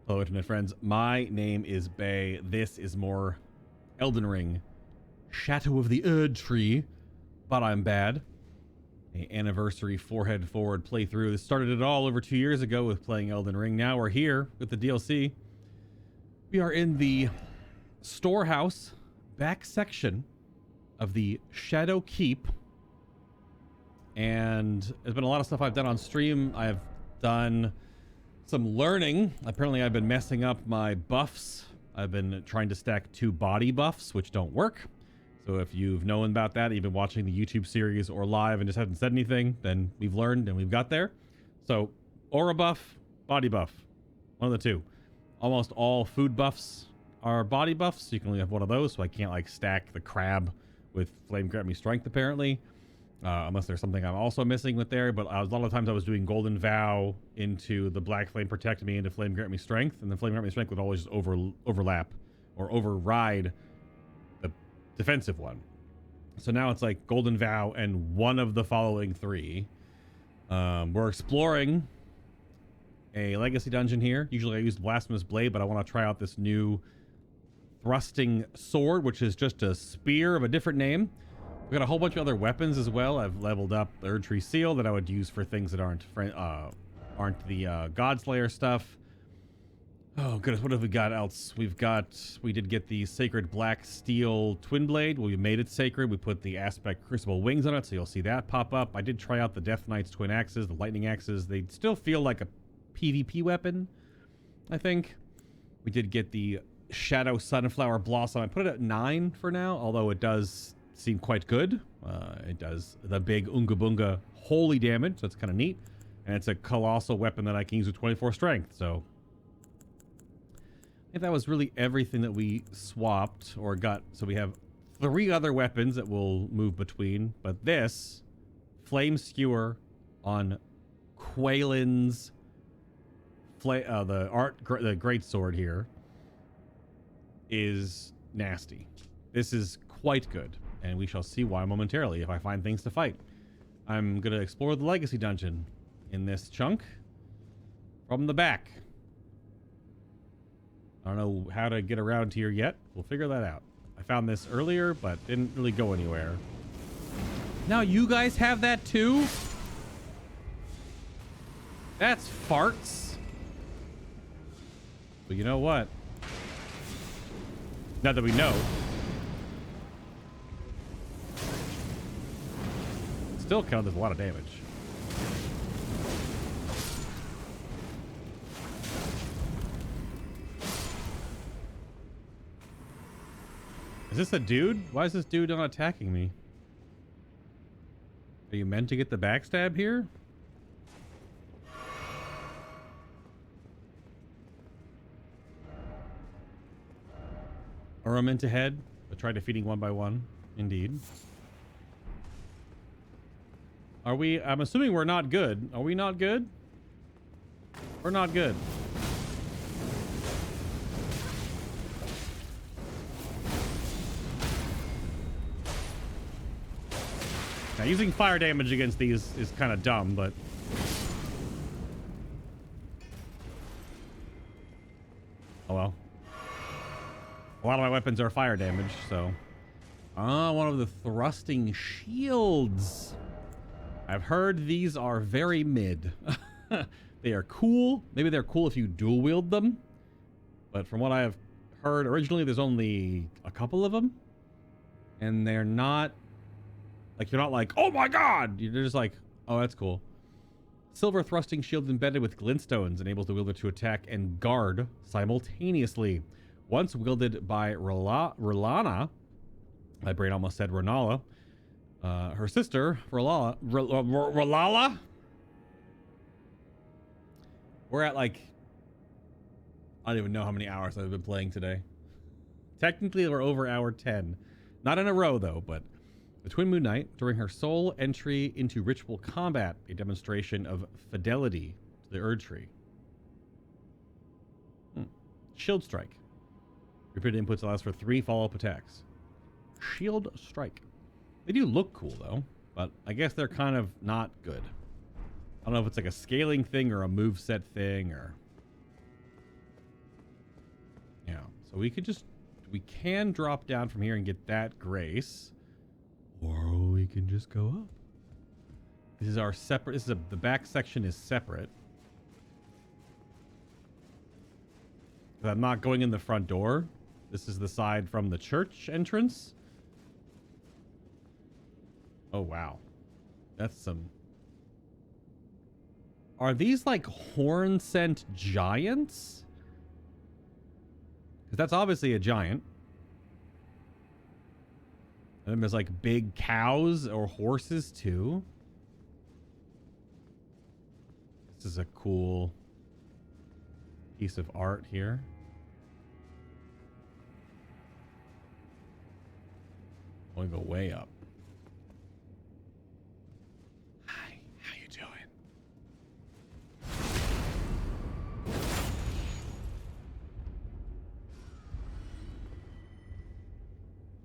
Hello, internet friends. My name is Bay. This is more Elden Ring Shadow of the Erdtree, butImBad. An anniversary forehead forward playthrough. This started it all over 2 years ago with playing Elden Ring. Now we're here with the DLC. We are in the storehouse back section of the Shadow Keep. And there's been a lot of stuff I've done on stream. I've done some learning. Apparently I've been messing up my buffs. I've been trying to stack 2 body buffs, which don't work. So if you've known about that, you've been watching the YouTube series or live and just haven't said anything, then we've learned and we've got there. So aura buff, body buff, one of the two. Almost all food buffs are body buffs. You can only have one of those, so I can't like stack the crab with Flame Grant Me Strength apparently. Unless there's something I'm also missing with there, but a lot of times I was doing Golden Vow into the Black Flame Protect Me into Flame Grant Me Strength, and the Flame Grant Me Strength would always just overlap or override the defensive one. So now it's like Golden Vow and one of the following 3. We're exploring a legacy dungeon here. Usually I use Blasphemous Blade, but I want to try out this new thrusting sword, which is just a spear of a different name. We've got a whole bunch of other weapons as well. I've leveled up the Erdtree seal that I would use for things that aren't the Godslayer stuff. Oh goodness, what have we got else? We did get the Sacred Black Steel Twin Blade. Well, we made it sacred. We put the Aspect Crucible wings on it, so you'll see that pop up. I did try out the Death Knight's twin axes, the lightning axes. They still feel like a PvP weapon, I think. We did get the Shadow Sunflower Blossom. I put it at 9 for now, although it does seem quite good. It does the big Unga Bunga holy damage, so that's kind of neat. And it's a colossal weapon that I can use with 24 strength, so I think that was really everything that we swapped or got. So we have 3 other weapons that we'll move between, but this Flame Skewer on Quaylin's the great sword here is nasty. This is quite good, and we shall see why momentarily if I find things to fight. I'm gonna explore the legacy dungeon in this chunk from the back. I don't know how to get around here yet. We'll figure that out. I found this earlier, but didn't really go anywhere. Now you guys have that too? That's farts. But you know what? Not that we know. Still count as a lot of damage. Is this a dude? Why is this dude not attacking me? Are you meant to get the backstab here? Or I'm meant to head, but try defeating one by one. Indeed. Are we? I'm assuming we're not good. Are we not good? We're not good. Now, using fire damage against these is kind of dumb, but oh well. A lot of my weapons are fire damage, so one of the thrusting shields. I've heard these are very mid. They are cool. Maybe they're cool if you dual wield them, but from what I have heard, originally there's only a couple of them, and they're not like, you're not like, oh my god, you're just like, oh, that's cool. Silver thrusting shield embedded with glintstones enables the wielder to attack and guard simultaneously. Once wielded by R'Lana, my brain almost said Renala, her sister, R'Lala. We're at like, I don't even know how many hours I've been playing today. Technically, we're over hour 10. Not in a row, though, but the Twin Moon Knight, during her sole entry into ritual combat, a demonstration of fidelity to the Erdtree. Shield Strike. Repeated inputs allows for 3 follow-up attacks. Shield Strike. They do look cool, though, but I guess they're kind of not good. I don't know if it's like a scaling thing or a moveset thing or... So we could just, we can drop down from here and get that grace. Or we can just go up. This is our separate, this is the back section is separate. But I'm not going in the front door. This is the side from the church entrance. Oh, wow. That's some... Are these like horn-scent giants? Because that's obviously a giant. And then there's like big cows or horses too. This is a cool piece of art here. I want to go way up. Hi, how you doing?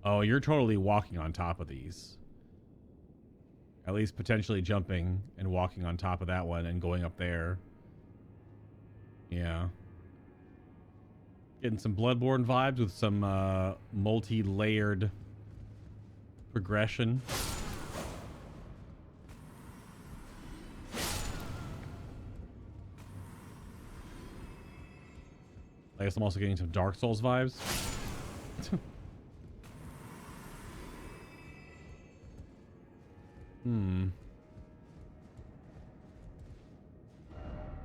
Oh, you're totally walking on top of these. At least potentially jumping and walking on top of that one and going up there. Yeah. Getting some Bloodborne vibes with some multi-layered progression. I guess I'm also getting some Dark Souls vibes.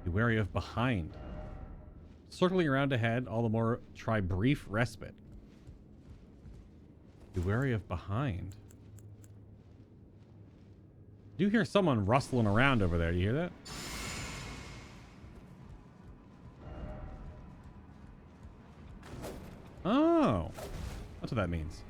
Be wary of behind. Circling around ahead, all the more try brief respite. Be wary of behind. I do hear someone rustling around over there. Do you hear that? Oh, that's what that means.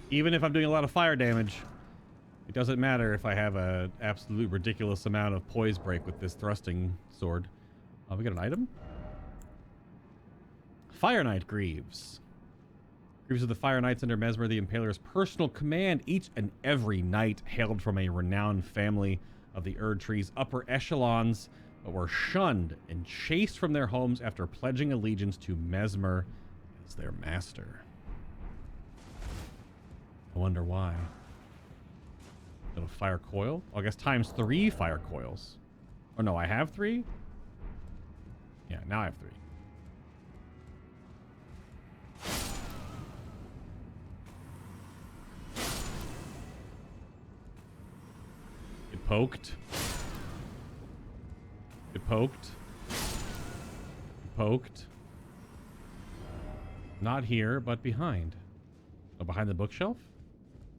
Even if I'm doing a lot of fire damage, it doesn't matter if I have an absolute ridiculous amount of poise break with this thrusting sword. We got an item? Fire Knight Greaves. Greaves of the Fire Knights under Messmer the Impaler's personal command. Each and every knight hailed from a renowned family of the Erdtree's upper echelons, but were shunned and chased from their homes after pledging allegiance to Messmer as their master. I wonder why. Little fire coil? Oh, I guess times 3 fire coils. Oh no, I have 3? Yeah, now I have 3. Get poked. Get poked. Get poked. Not here, but behind. Oh, behind the bookshelf?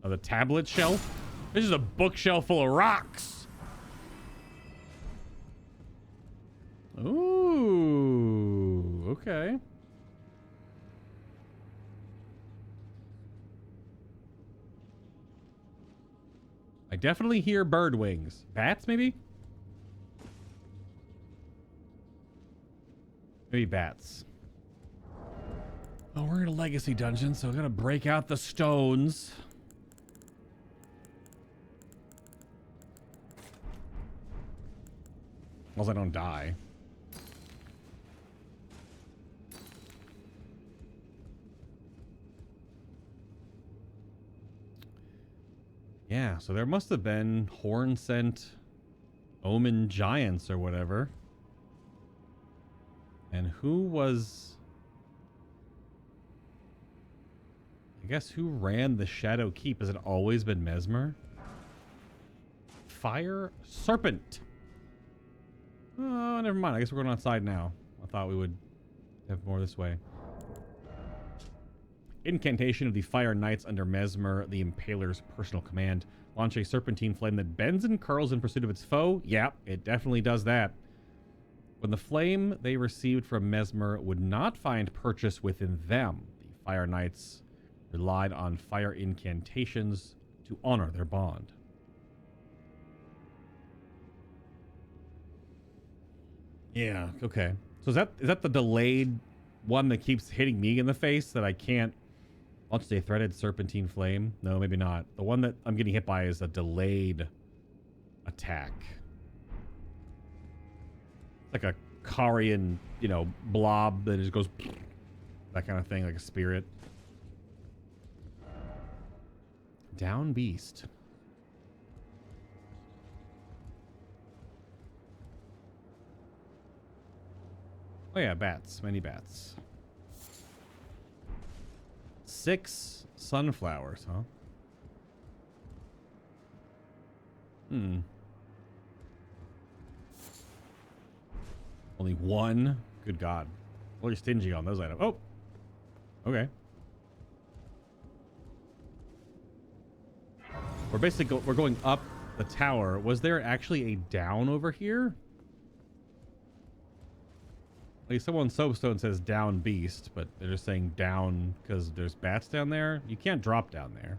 Oh, the tablet shelf? This is a bookshelf full of rocks. Ooh, okay. I definitely hear bird wings. Bats, maybe? Maybe bats. Oh, we're in a legacy dungeon, so we're gonna break out the stones. As long as I don't die. Yeah, so there must have been horn-scent omen giants or whatever. And who was... I guess who ran the Shadow Keep? Has it always been Messmer? Fire Serpent. Oh, never mind. I guess we're going outside now. I thought we would have more this way. Incantation of the Fire Knights under Messmer, the Impaler's personal command. Launch a serpentine flame that bends and curls in pursuit of its foe. Yeah, it definitely does that. When the flame they received from Messmer would not find purchase within them, the Fire Knights relied on fire incantations to honor their bond. Yeah, okay. So is that the delayed one that keeps hitting me in the face that I can't Launches a threaded serpentine flame. No, maybe not. The one that I'm getting hit by is a delayed attack. Like a Karian, you know, blob that just goes that kind of thing, like a spirit. Down beast. Oh yeah, bats. Many bats. 6 sunflowers, huh? Hmm. Only 1? Good God. Well, you're stingy on those items. Oh! Okay. We're basically we're going up the tower. Was there actually a down over here? Like someone soapstone says down beast, but they're just saying down because there's bats down there. You can't drop down there.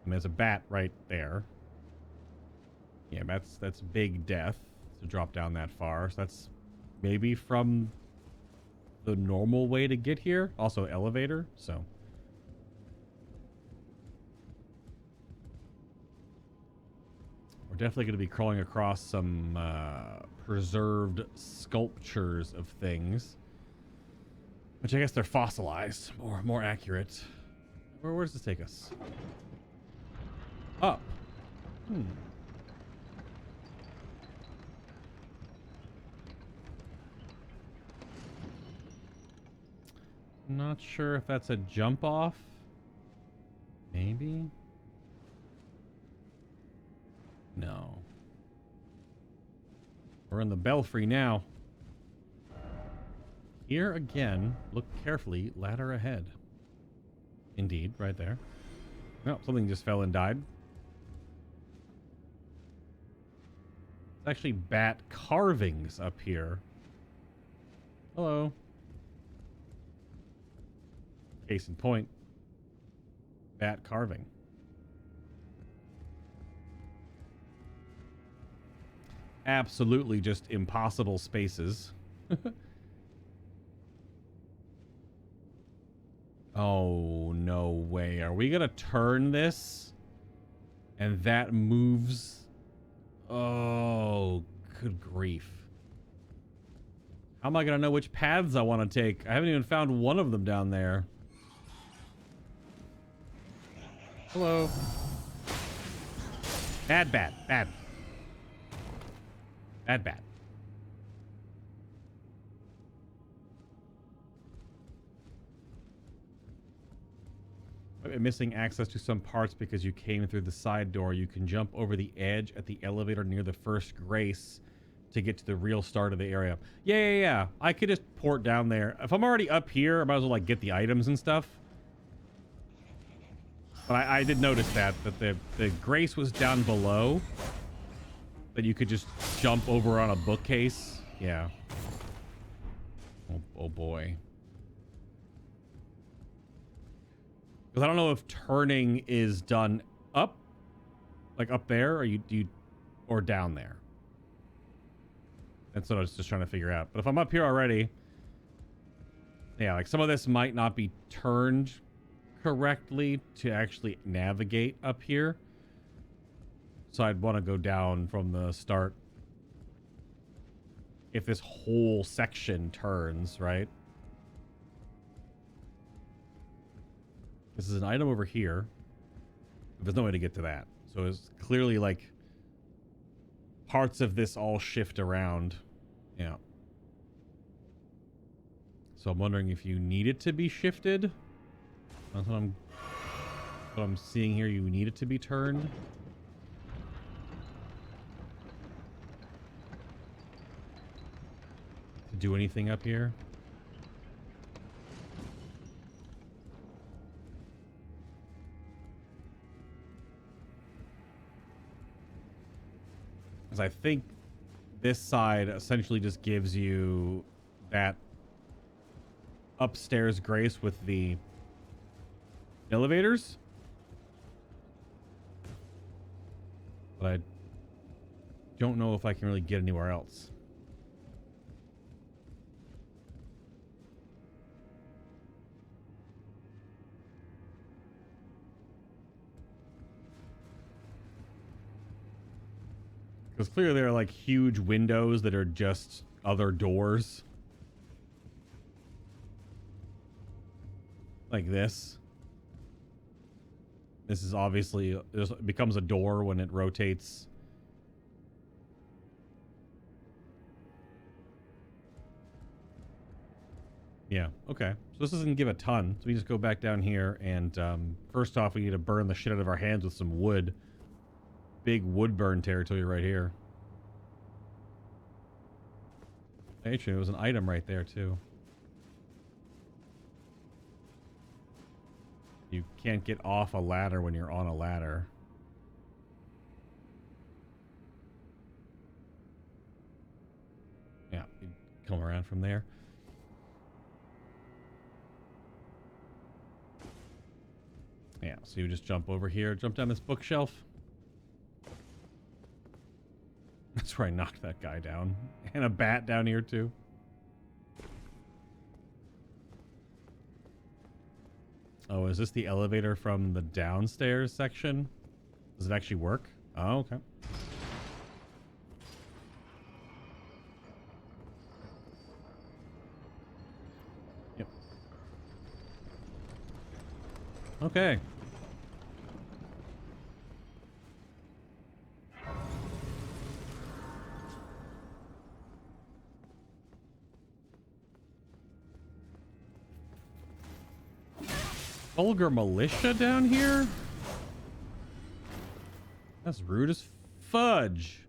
And there's a bat right there. Yeah, that's big death to drop down that far. So that's maybe from the normal way to get here. Also elevator, so. We're definitely going to be crawling across some preserved sculptures of things. Which I guess they're fossilized, or more accurate. Where does this take us? Up. Not sure if that's a jump off. Maybe? No. We're in the belfry now. Here again, look carefully, ladder ahead. Indeed, right there. No, something just fell and died. It's actually bat carvings up here. Hello. Case in point. Bat carving. Absolutely just impossible spaces. Oh, no way. Are we gonna turn this? And that moves? Oh, good grief. How am I gonna know which paths I want to take? I haven't even found one of them down there. Hello. Bad. Bad. Missing access to some parts because you came through the side door. You can jump over the edge at the elevator near the first grace to get to the real start of the area. Yeah. I could just port down there. If I'm already up here, I might as well like get the items and stuff. But I did notice that the grace was down below. That you could just jump over on a bookcase. Yeah. Oh boy. Because I don't know if turning is done up, like up there, or down there. That's what I was just trying to figure out. But if I'm up here already, yeah, like some of this might not be turned correctly to actually navigate up here. So I'd want to go down from the start. If this whole section turns, right? This is an item over here. There's no way to get to that. So it's clearly like parts of this all shift around. Yeah. So I'm wondering if you need it to be shifted. That's what I'm seeing here. You need it to be turned. To do anything up here. Because I think this side essentially just gives you that upstairs grace with the elevators. But I don't know if I can really get anywhere else. Because clearly there are like huge windows that are just other doors. Like this. This is obviously, it becomes a door when it rotates. Yeah, okay. So this doesn't give a ton. So we just go back down here and first off we need to burn the shit out of our hands with some wood. Big wood burn territory right here. Actually, there was an item right there too. You can't get off a ladder when you're on a ladder. Yeah, you come around from there. Yeah, so you just jump over here, jump down this bookshelf. That's where I knocked that guy down. And a bat down here too. Oh, is this the elevator from the downstairs section? Does it actually work? Oh, okay. Yep. Okay. Vulgar militia down here? That's rude as fudge.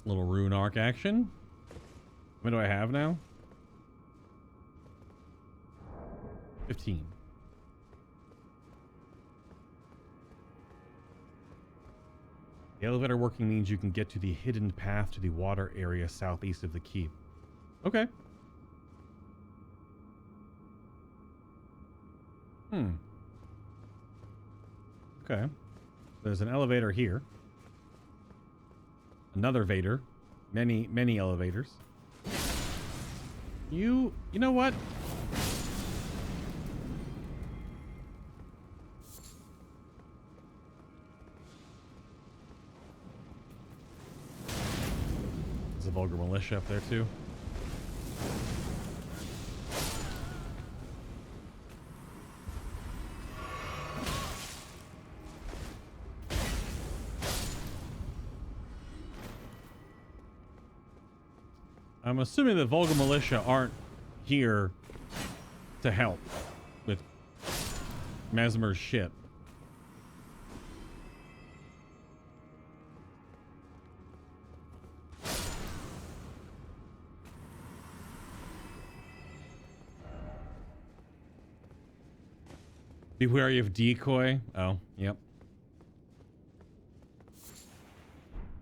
Little rune arc action. What do I have now? 15. The elevator working means you can get to the hidden path to the water area southeast of the keep. Okay. Okay. There's an elevator here. Another Vader. Many elevators. You know what? There's a vulgar militia up there too. I'm assuming the vulgar militia aren't here to help with Messmer's shit. Be wary of decoy. Oh, yep.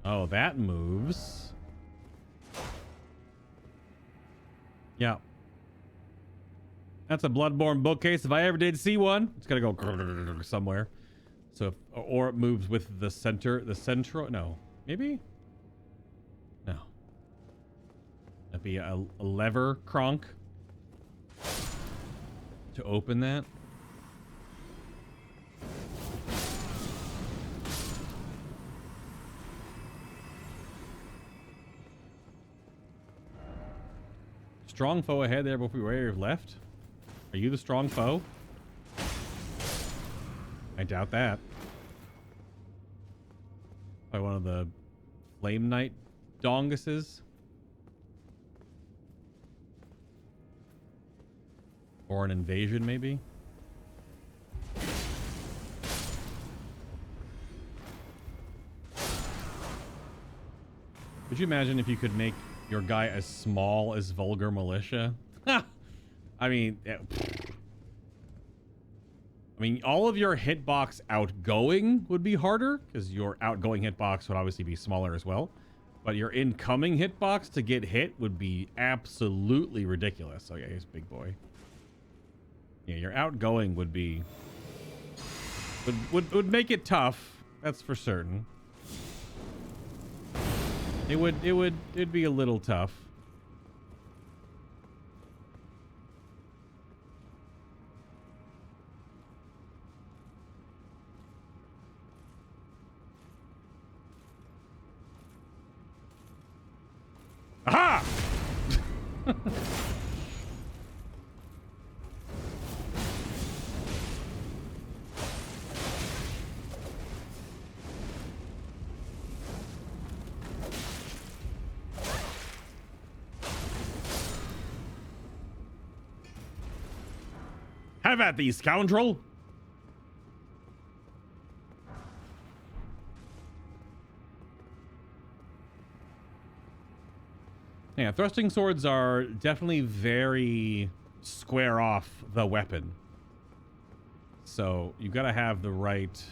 Oh, that moves. Yeah. That's a Bloodborne bookcase. If I ever did see one, it's gotta go somewhere. So, or it moves with the central. No, maybe. No. That'd be a lever cronk to open that. Strong foe ahead there before we were left. Are you the strong foe? I doubt that. By one of the Flame Knight donguses. Or an invasion, maybe? Could you imagine if you could make your guy as small as vulgar militia? I mean, I mean, all of your hitbox outgoing would be harder because your outgoing hitbox would obviously be smaller as well. But your incoming hitbox to get hit would be absolutely ridiculous. Oh yeah, here's big boy. Yeah, your outgoing would be would make it tough. That's for certain. It'd be a little tough. Aha! Have at thee, scoundrel! Yeah, thrusting swords are definitely very square off the weapon. So you've got to have the right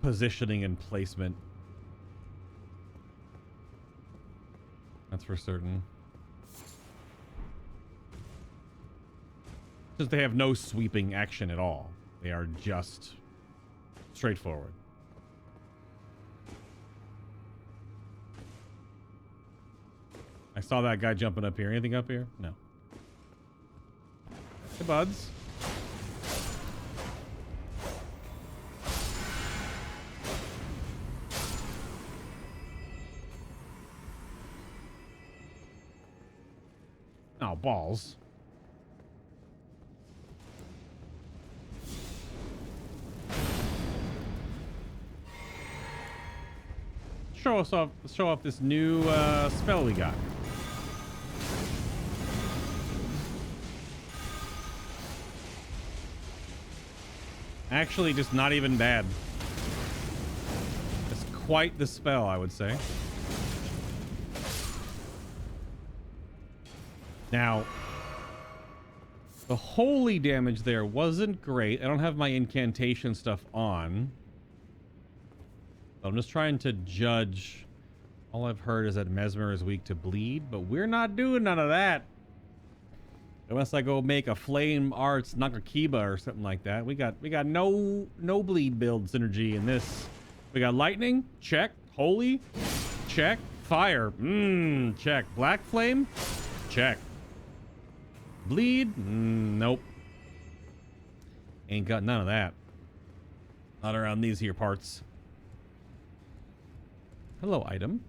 positioning and placement. That's for certain. Because they have no sweeping action at all. They are just straightforward. I saw that guy jumping up here. Anything up here? No. Hey, buds. Oh, balls. Show off this new spell we got. Actually, just not even bad. It's quite the spell, I would say. Now, the holy damage there wasn't great. I don't have my incantation stuff on. I'm just trying to judge. All I've heard is that Messmer is weak to bleed, but we're not doing none of that. Unless I go make a Flame Arts Nakakiba or something like that. We got no bleed build synergy in this. We got lightning, check. Holy, check. Fire, check. Black flame, check. Bleed, nope. Ain't got none of that. Not around these here parts. Hello, item.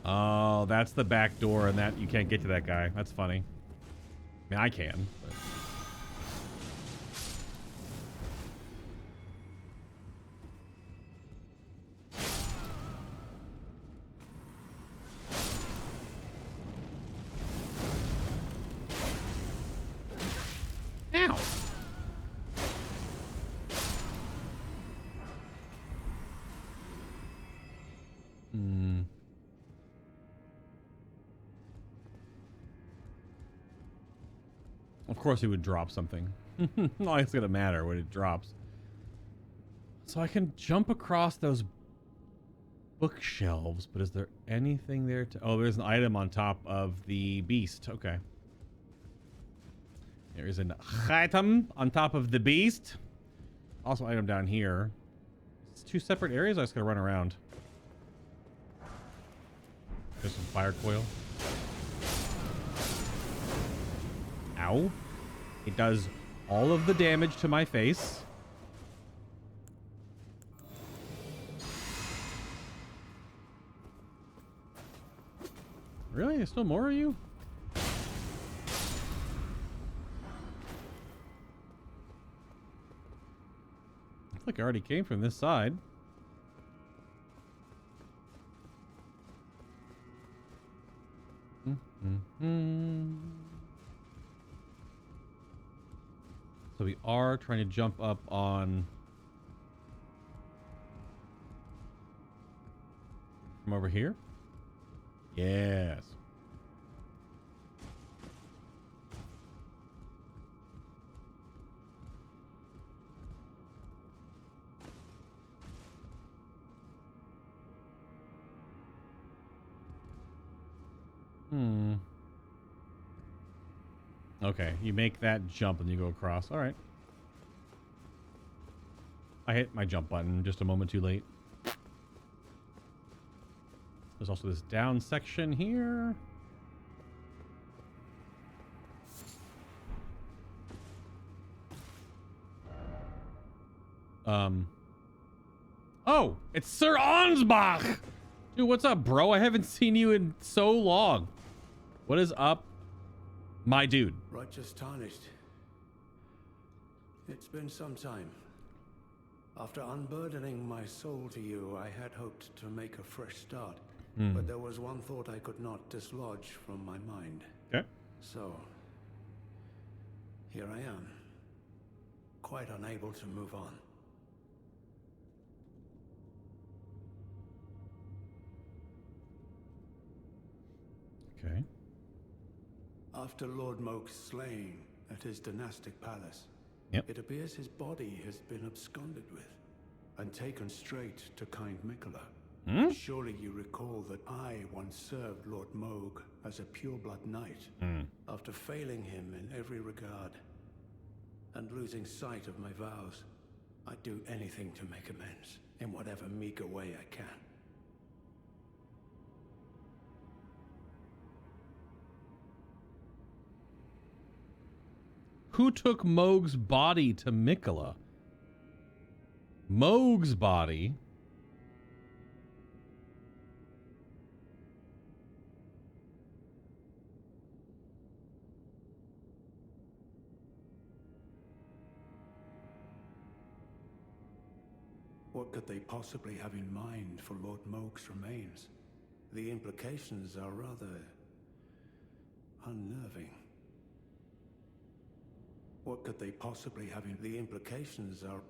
Oh, that's the back door, and that you can't get to that guy. That's funny. I mean, I can. But. Ow. Of course he would drop something. No, it's gonna matter when it drops. So I can jump across those bookshelves, but is there anything there to... Oh, there's an item on top of the beast. Okay. There is an item on top of the beast. Also item down here. It's two separate areas. I just gotta run around. There's some fire coil. Ow. It does all of the damage to my face. Really? There's still more of you? I feel like I already came from this side. So we are trying to jump up on from over here. Yes. Hmm. Okay, you make that jump and you go across. All right. I hit my jump button just a moment too late. There's also this down section here. Oh, it's Sir Ansbach! Dude, what's up, bro? I haven't seen you in so long. What is up, my dude? Righteous Tarnished. It's been some time. After unburdening my soul to you, I had hoped to make a fresh start. But there was one thought I could not dislodge from my mind. Okay. So, here I am. Quite unable to move on. Okay. After Lord Moke's slaying at his dynastic palace, it appears his body has been absconded with and taken straight to kind Mikola. Surely you recall that I once served Lord Moog as a pureblood knight after failing him in every regard and losing sight of my vows. I'd do anything to make amends in whatever meager way I can. Who took Moog's body to Mikola? Moog's body? What could they possibly have in mind for Lord Moog's remains? The implications are rather unnerving. What could they possibly have in the implications are...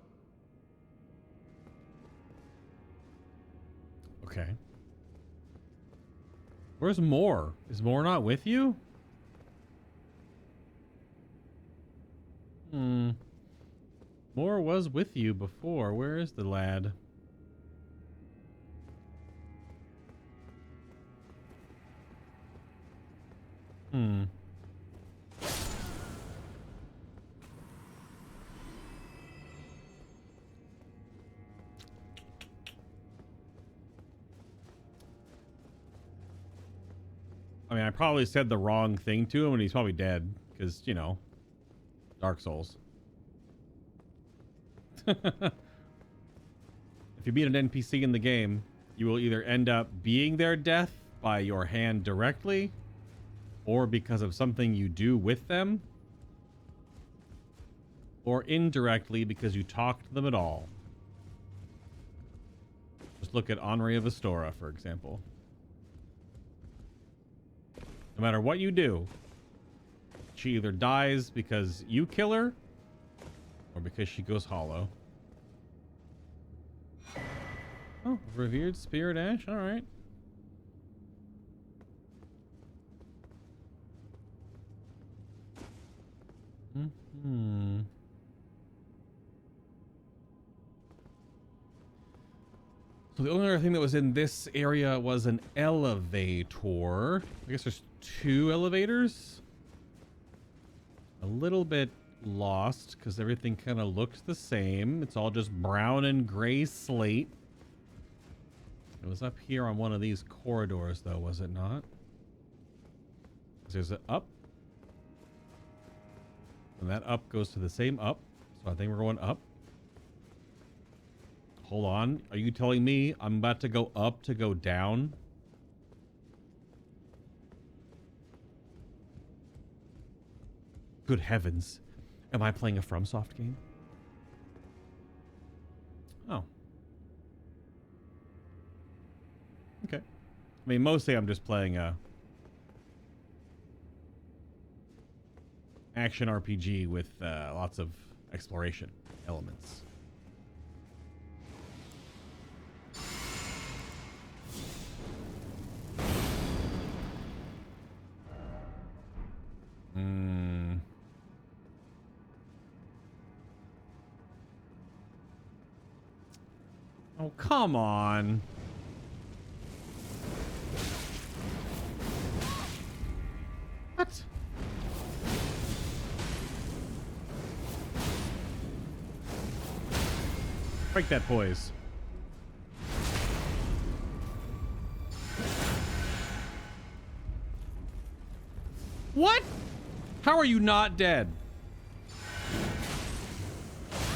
Okay. Where's Moore? Is Moore not with you? Moore was with you before. Where is the lad? I mean, I probably said the wrong thing to him and he's probably dead because, you know, Dark Souls. If you beat an NPC in the game, you will either end up being their death by your hand directly or because of something you do with them, or indirectly because you talk to them at all. Just look at Henri of Astora, for example. No matter what you do, she either dies because you kill her or because she goes hollow. Oh, revered spirit ash. All right. So the only other thing that was in this area was an elevator. I guess there's 2 elevators. A little bit lost because everything kind of looks the same. It's all just brown and gray slate. It was up here on one of these corridors, though, was it not? There's an up. And that up goes to the same up. So I think we're going up. Hold on. Are you telling me I'm about to go up to go down? Good heavens. Am I playing a FromSoft game? Oh. Okay. I mean, mostly I'm just playing a action RPG with lots of exploration elements. Oh, come on. What? Break that poise. What? How are you not dead?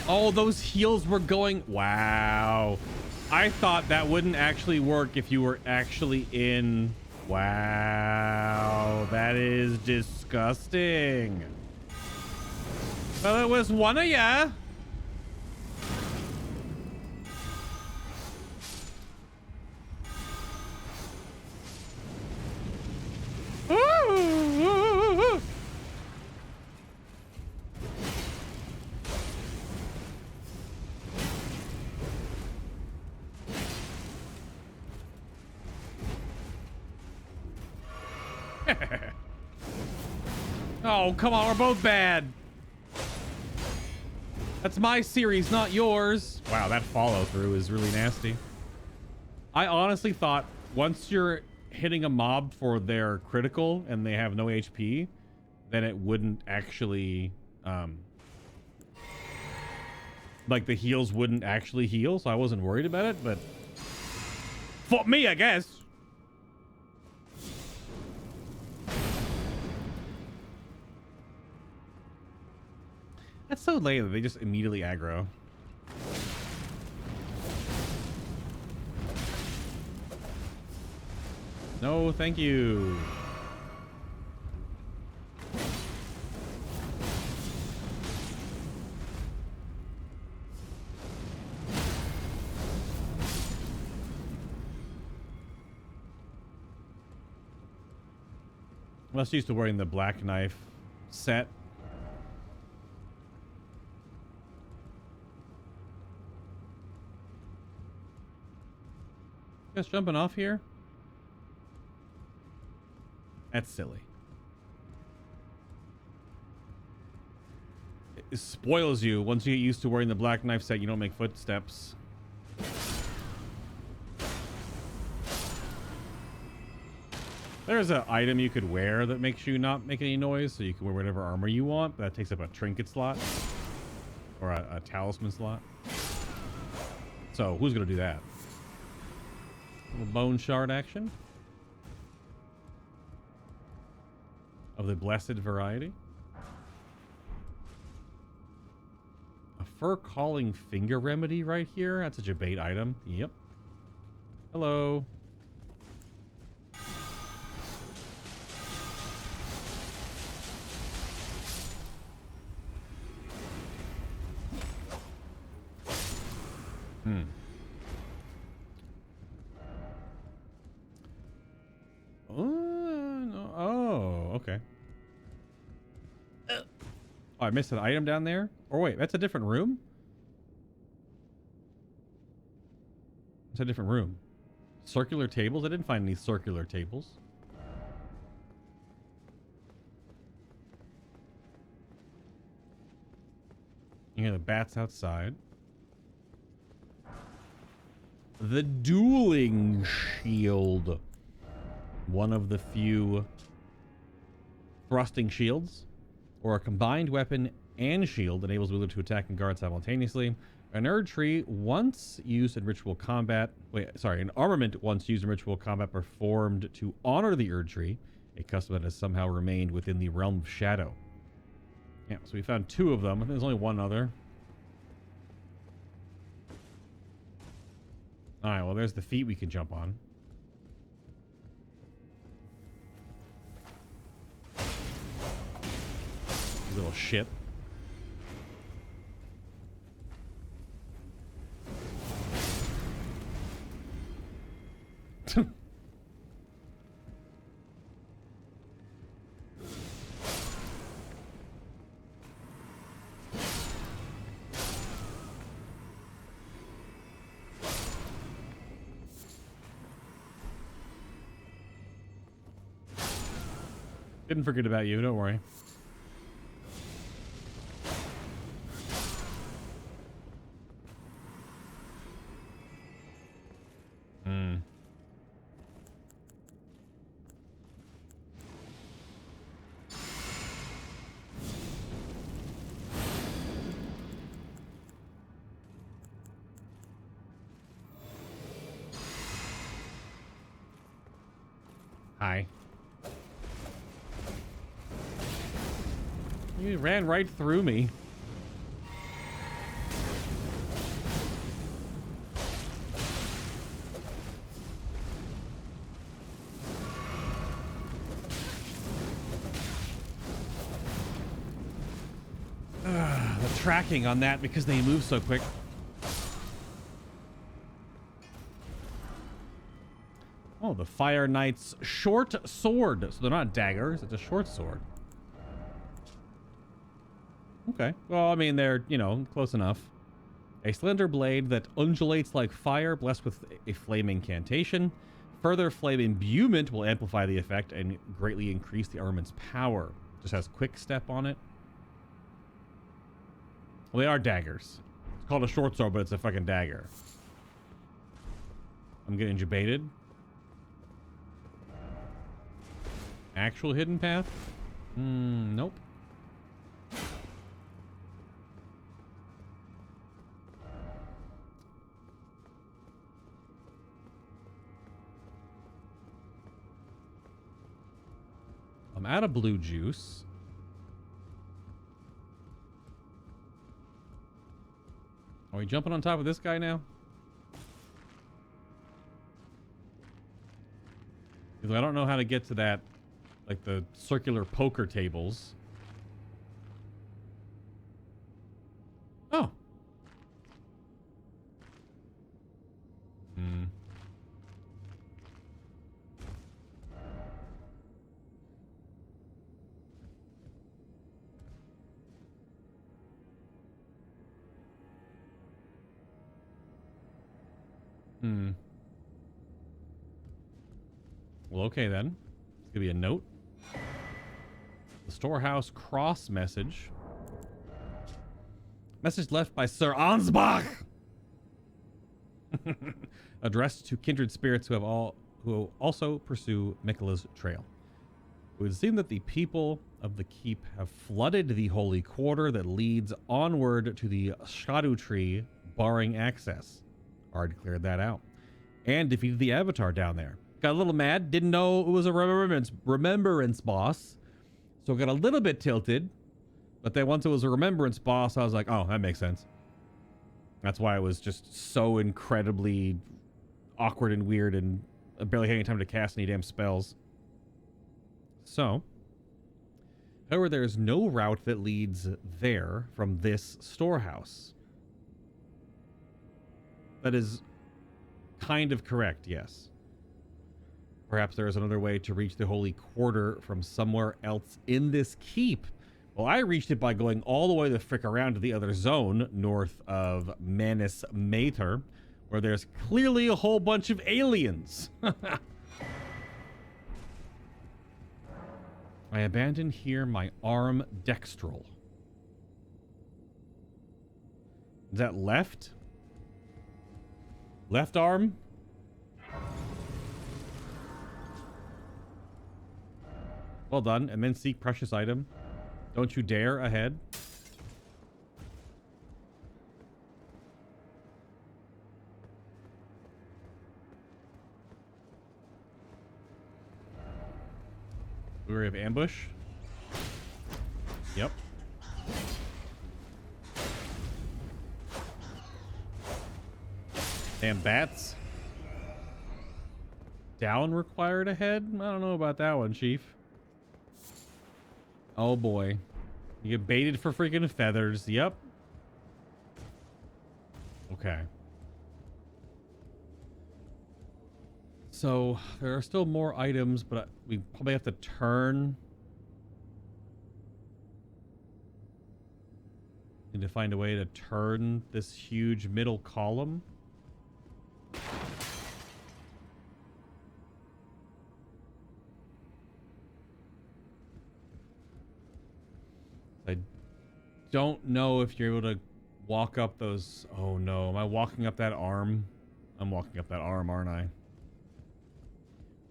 Oh, those heals were going... Wow. I thought that wouldn't actually work if you were actually in... Wow. That is disgusting. Well, it was one of ya. Oh, come on, we're both bad. That's my series, not yours. Wow, that follow through is really nasty. I honestly thought once you're hitting a mob for their critical and they have no HP, then it wouldn't actually, like the heals wouldn't actually heal, so I wasn't worried about it, but for me, I guess. That's so lame that they just immediately aggro. No, thank you. I'm less used to wearing the black knife set. Guys jumping off here? That's silly. It spoils you. Once you get used to wearing the black knife set, you don't make footsteps. There's an item you could wear that makes you not make any noise, so you can wear whatever armor you want. That takes up a trinket slot or a talisman slot. So who's gonna do that? A little bone shard action of the blessed variety. A fur calling finger remedy right here. That's such a bait item. Yep. Hello. No. Oh, okay. Oh, I missed an item down there? Or wait, that's a different room? It's a different room. Circular tables? I didn't find any circular tables. You hear the bats outside. The dueling shield. One of the few thrusting shields, or a combined weapon and shield enables wielder to attack and guard simultaneously. An Erdtree once used in ritual combat. An armament once used in ritual combat performed to honor the Erdtree, a custom that has somehow remained within the realm of Shadow. Yeah, so we found two of them. I think there's only one other. Alright, well, there's the feet we can jump on. Little shit. Didn't forget about you, don't worry. Hi. You ran right through me. The tracking on that because they move so quick. Oh, the Fire Knight's short sword. So they're not daggers, it's a short sword. Okay. Well, I mean, they're, you know, close enough. A slender blade that undulates like fire, blessed with a flame incantation. Further flame imbuement will amplify the effect and greatly increase the armament's power. Just has quick step on it. Well, they are daggers. It's called a short sword, but it's a fucking dagger. I'm getting debated. Actual hidden path? Nope. I'm out of blue juice. Are we jumping on top of this guy now? Because I don't know how to get to that, like the circular poker tables. Oh. Well, okay then. It's gonna be a note. The storehouse cross message. Message left by Sir Ansbach. Addressed to kindred spirits who also pursue Miquella's trail. It would seem that the people of the keep have flooded the holy quarter that leads onward to the Erdtree, barring access. Already cleared that out. And defeated the Avatar down there. Got a little mad, didn't know it was a remembrance boss. So got a little bit tilted. But then once it was a remembrance boss, I was like, oh, that makes sense. That's why it was just so incredibly awkward and weird and I barely had any time to cast any damn spells. So, however, there is no route that leads there from this storehouse. That is kind of correct, yes. Perhaps there is another way to reach the Holy Quarter from somewhere else in this keep. Well, I reached it by going all the way the frick around to the other zone, north of Manus Mater, where there's clearly a whole bunch of aliens. I abandon here my arm dextral. Is that left? Left arm? Well done. And then seek precious item. Don't you dare ahead. We have ambush. Yep. Damn bats. Down required ahead? I don't know about that one, Chief. Oh boy. You get baited for freaking feathers. Yep. Okay. So there are still more items, but we probably have to turn. Need to find a way to turn this huge middle column. I don't know if you're able to walk up those. Oh no, am I walking up that arm? I'm walking up that arm, aren't I?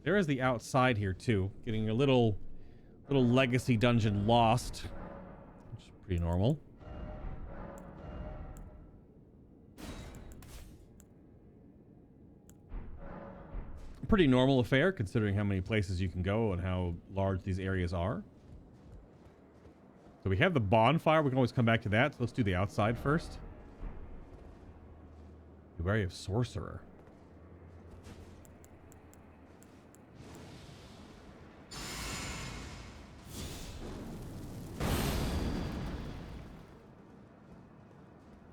There is the outside here too, getting a little legacy dungeon lost, which is pretty normal. pretty normal affair considering how many places you can go and how large these areas are. So we have the bonfire. We can always come back to that. So let's do the outside first. Be wary of sorcerer.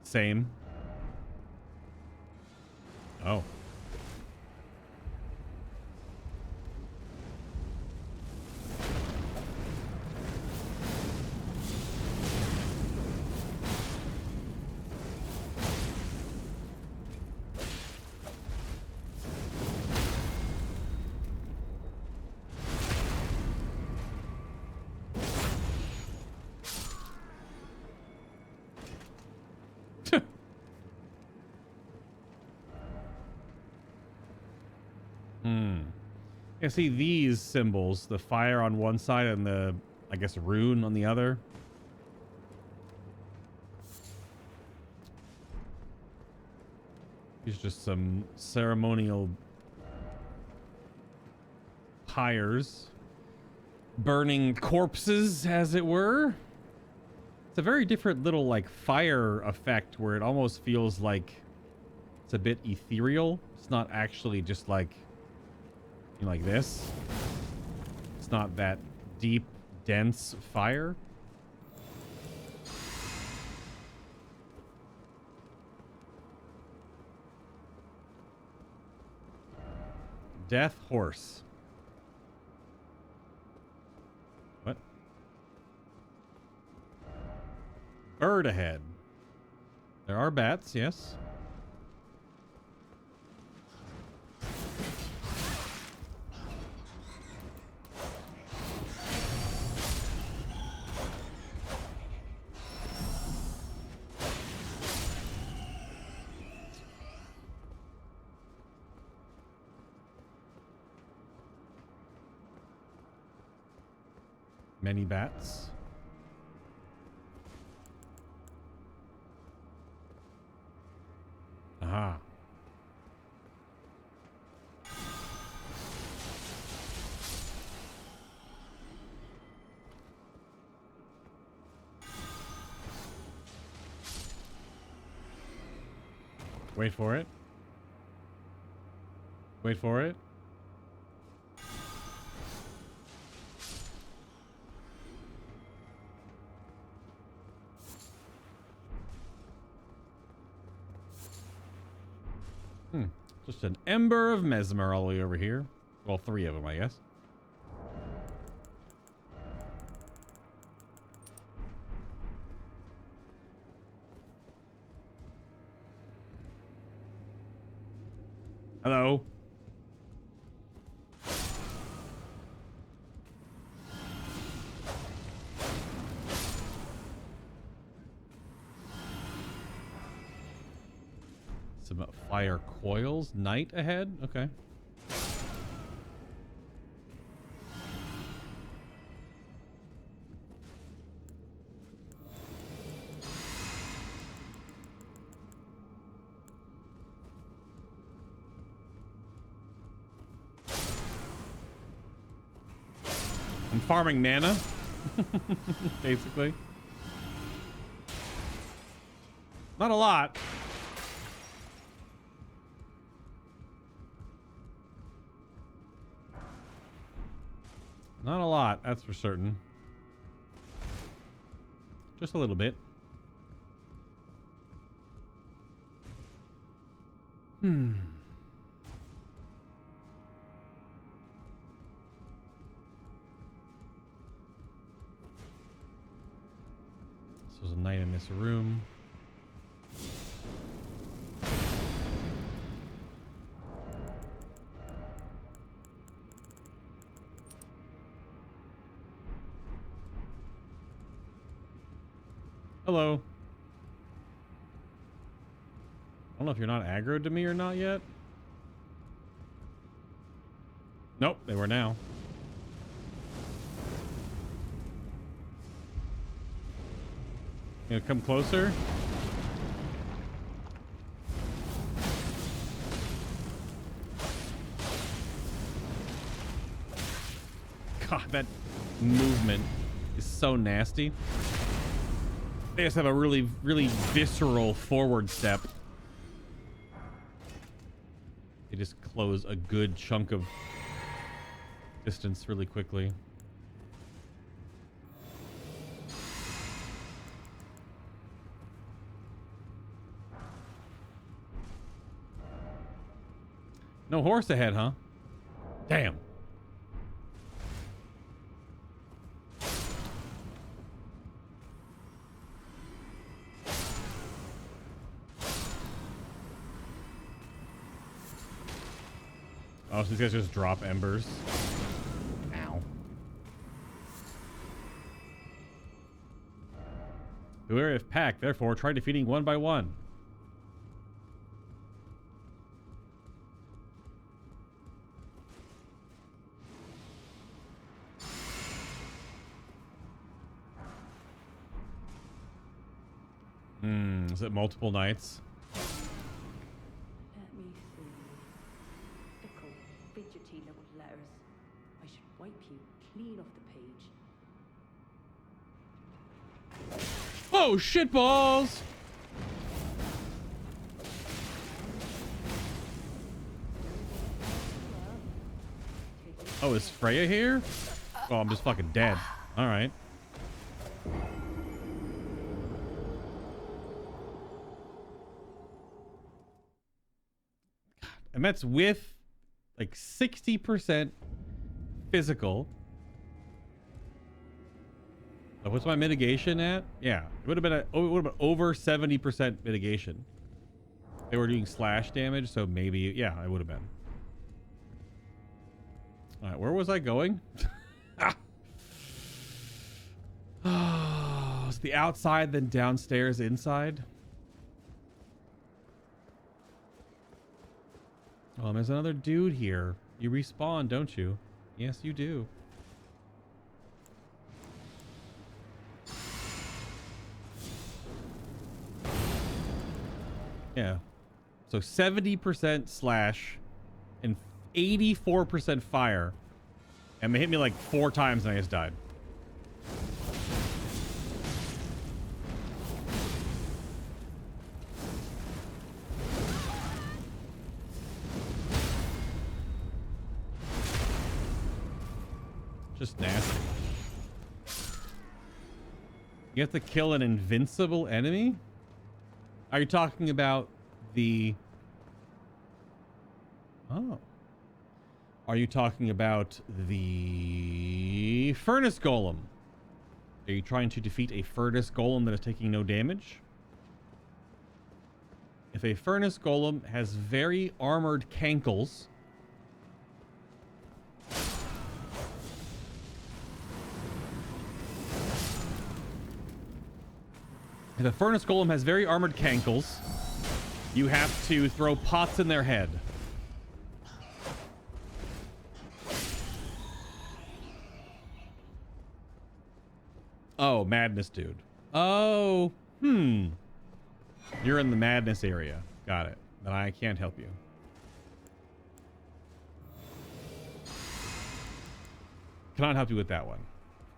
Same. Oh. Yeah, see these symbols, the fire on one side and the, I guess, rune on the other. These are just some ceremonial pyres. Burning corpses, as it were. It's a very different little, like, fire effect where it almost feels like it's a bit ethereal. It's not actually just like this. It's not that deep, dense fire. Death horse. What? Bird ahead. There are bats, yes. Many bats. Aha. Wait for it. Wait for it. Just an ember of Messmer all the way over here. Well, 3 of them, I guess. Hello. Some fire coils. Night ahead. Okay. I'm farming mana, basically. Not a lot. Not a lot, that's for certain. Just a little bit. So there's a knight in this room. Hello. I don't know if you're not aggroed to me or not yet. Nope, they were now. You gonna come closer? God, that movement is so nasty. They just have a really, really visceral forward step. They just close a good chunk of distance really quickly. No horse ahead, huh? Damn. Oh, so these guys just drop embers. Ow. Beware of pack, therefore try defeating one by one. Is it multiple nights? Let me see. Fickle, fidgety little letters. I should wipe you clean off the page. Oh, shit balls! Oh, is Frejya here? Oh, I'm just fucking dead. All right. And that's with like 60% physical. Oh, what's my mitigation at? Yeah, it would have been over 70% mitigation. They were doing slash damage, so maybe, yeah, I would have been. All right, where was I going? Oh, it's the outside, then downstairs, inside. Oh, there's another dude here. You respawn, don't you? Yes, you do. Yeah. So 70% slash and 84% fire. And they hit me like 4 times and I just died. Just nasty. You have to kill an invincible enemy? Are you talking about the... Oh. Are you talking about the furnace golem? Are you trying to defeat a furnace golem that is taking no damage? If a furnace golem has very armored cankles... If a furnace golem has very armored cankles, you have to throw pots in their head. Oh, madness dude. Oh, You're in the madness area. Got it. Then I can't help you. Cannot help you with that one.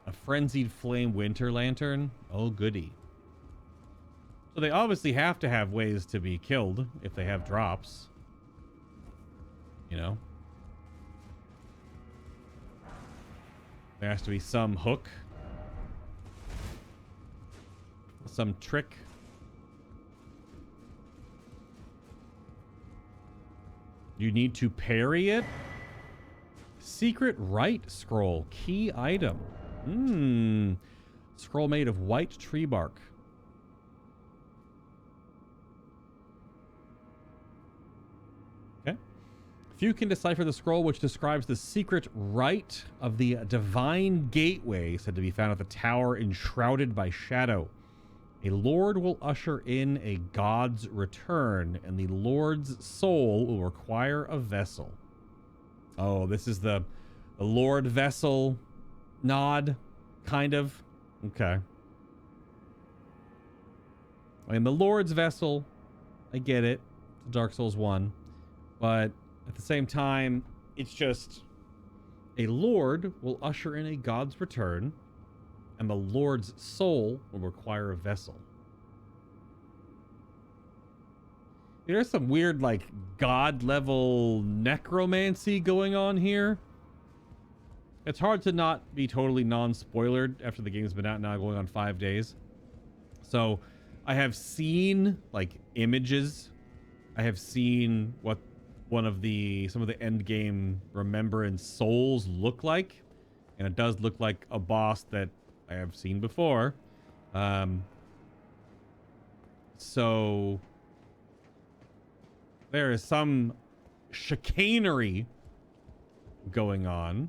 A frenzied flame winter lantern. Oh, goody. So they obviously have to have ways to be killed if they have drops. You know? There has to be some hook. Some trick. You need to parry it? Secret right scroll. Key item. Scroll made of white tree bark. Few can decipher the scroll, which describes the secret rite of the divine gateway said to be found at the tower enshrouded by shadow. A lord will usher in a god's return, and the lord's soul will require a vessel. Oh, this is the lord vessel nod, kind of. Okay. I mean, the lord's vessel, I get it. Dark Souls 1. But... at the same time, it's just A lord will usher in a god's return, and the lord's soul will require a vessel. There's some weird, like, god level necromancy going on here. It's hard to not be totally non-spoilered after the game's been out now, going on 5 days. So I have seen like images. I have seen what some of the end game remembrance souls look like, and it does look like a boss that I have seen before. So there is some chicanery going on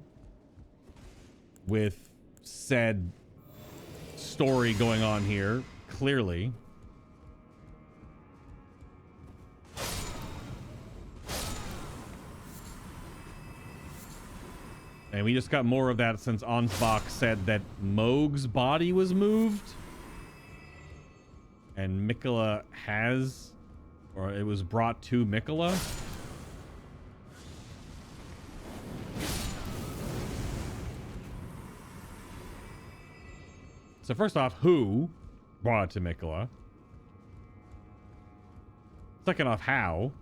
with said story going on here, clearly. And we just got more of that since Ansbach said that Mohg's body was moved. And Miquella has, or it was brought to Miquella. So first off, who brought it to Miquella? Second off, how?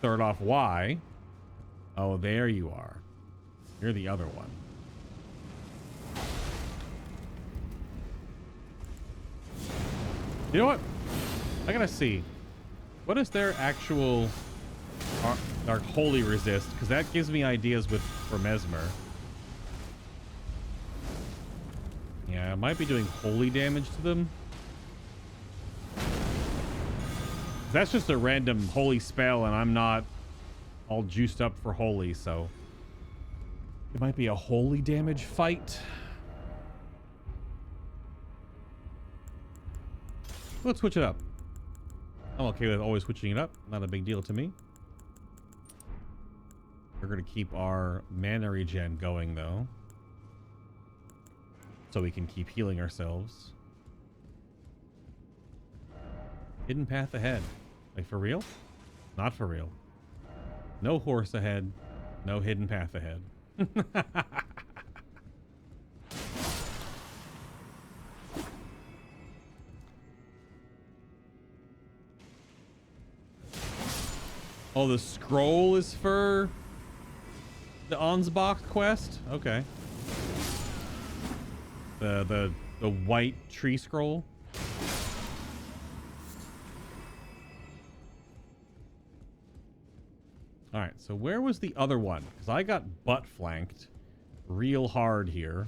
Third off, why? Oh, there you are. You're the other one. You know what? I gotta see. What is their actual our holy resist? Because that gives me ideas for Messmer. Yeah, I might be doing holy damage to them. That's just a random holy spell, and I'm not all juiced up for holy, so it might be a holy damage fight. Let's switch it up. I'm okay with always switching it up. Not a big deal to me. We're going to keep our mana regen going, though, so we can keep healing ourselves. Hidden path ahead. Like, for real? Not for real. No horse ahead. No hidden path ahead. Oh, the scroll is for the Ansbach quest? Okay. The white tree scroll. All right, so where was the other one? Because I got butt flanked real hard here.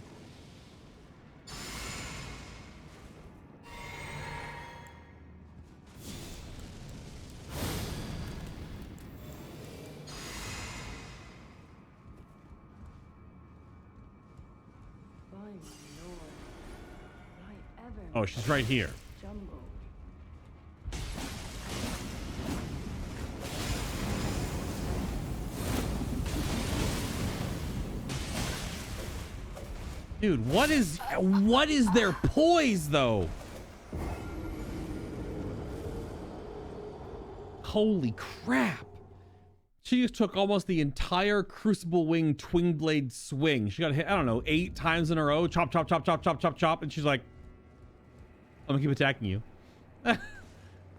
Oh, she's right here. Dude, what is their poise, though? Holy crap. She just took almost the entire Crucible Wing Twin Blade swing. She got hit, I don't know, 8 times in a row. Chop, chop, chop, chop, chop, chop, chop. And she's like, I'm gonna keep attacking you.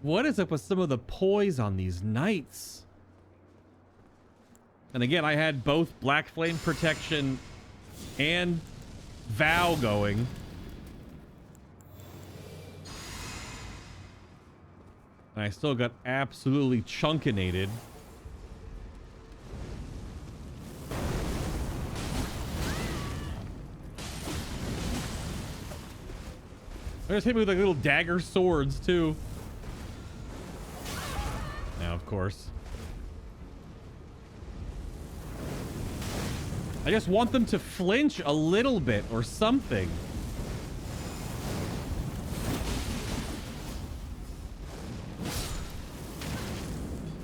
What is up with some of the poise on these knights? And again, I had both Black Flame Protection and Vow going. And I still got absolutely chunkinated. They just hit me with like little dagger swords too. Now, of course. I just want them to flinch a little bit or something.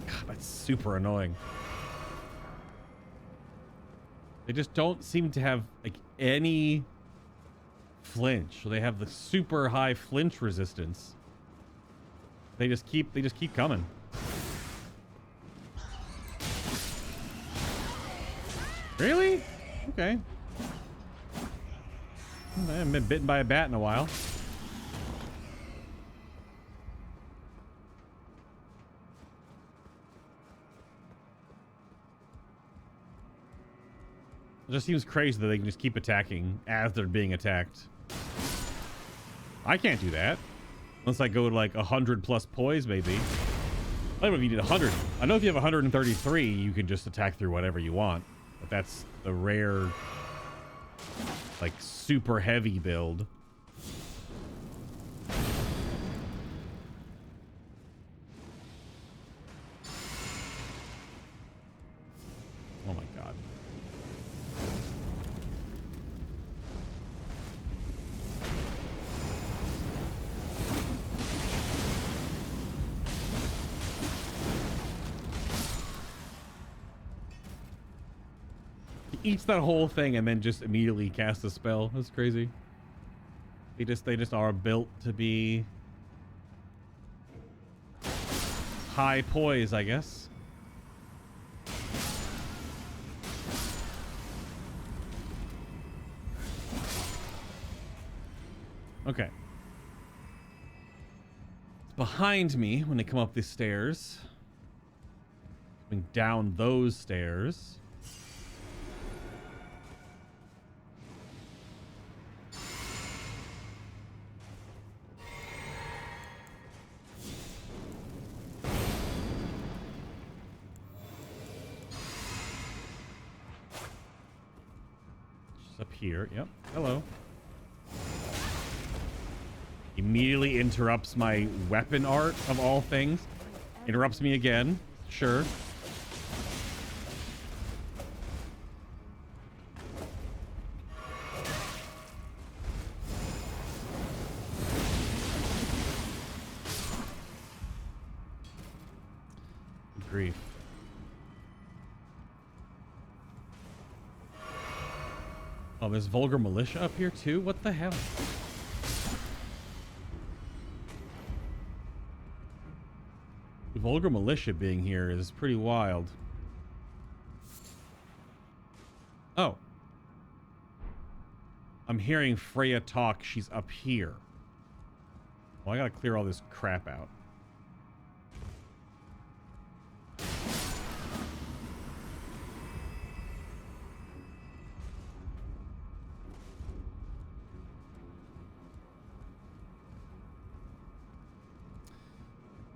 God, that's super annoying. They just don't seem to have like any flinch. So they have the super high flinch resistance. They just keep coming. Really? Okay. I haven't been bitten by a bat in a while. It just seems crazy that they can just keep attacking as they're being attacked. I can't do that. Unless I go to like 100 plus poise, maybe. I don't know if you need 100. I know if you have 133, you can just attack through whatever you want. But that's the rare, like, super heavy build. Oh my god. He eats that whole thing and then just immediately casts a spell. That's crazy. They just are built to be high poise, I guess. Okay. It's behind me when they come up these stairs. Coming down those stairs. She's up here. Yep. Hello. Immediately interrupts my weapon art of all things. Interrupts me again. Sure. Good grief. Oh, there's vulgar militia up here too? What the hell? Vulgar militia being here is pretty wild. Oh. I'm hearing Frejya talk. She's up here. Well, I gotta clear all this crap out.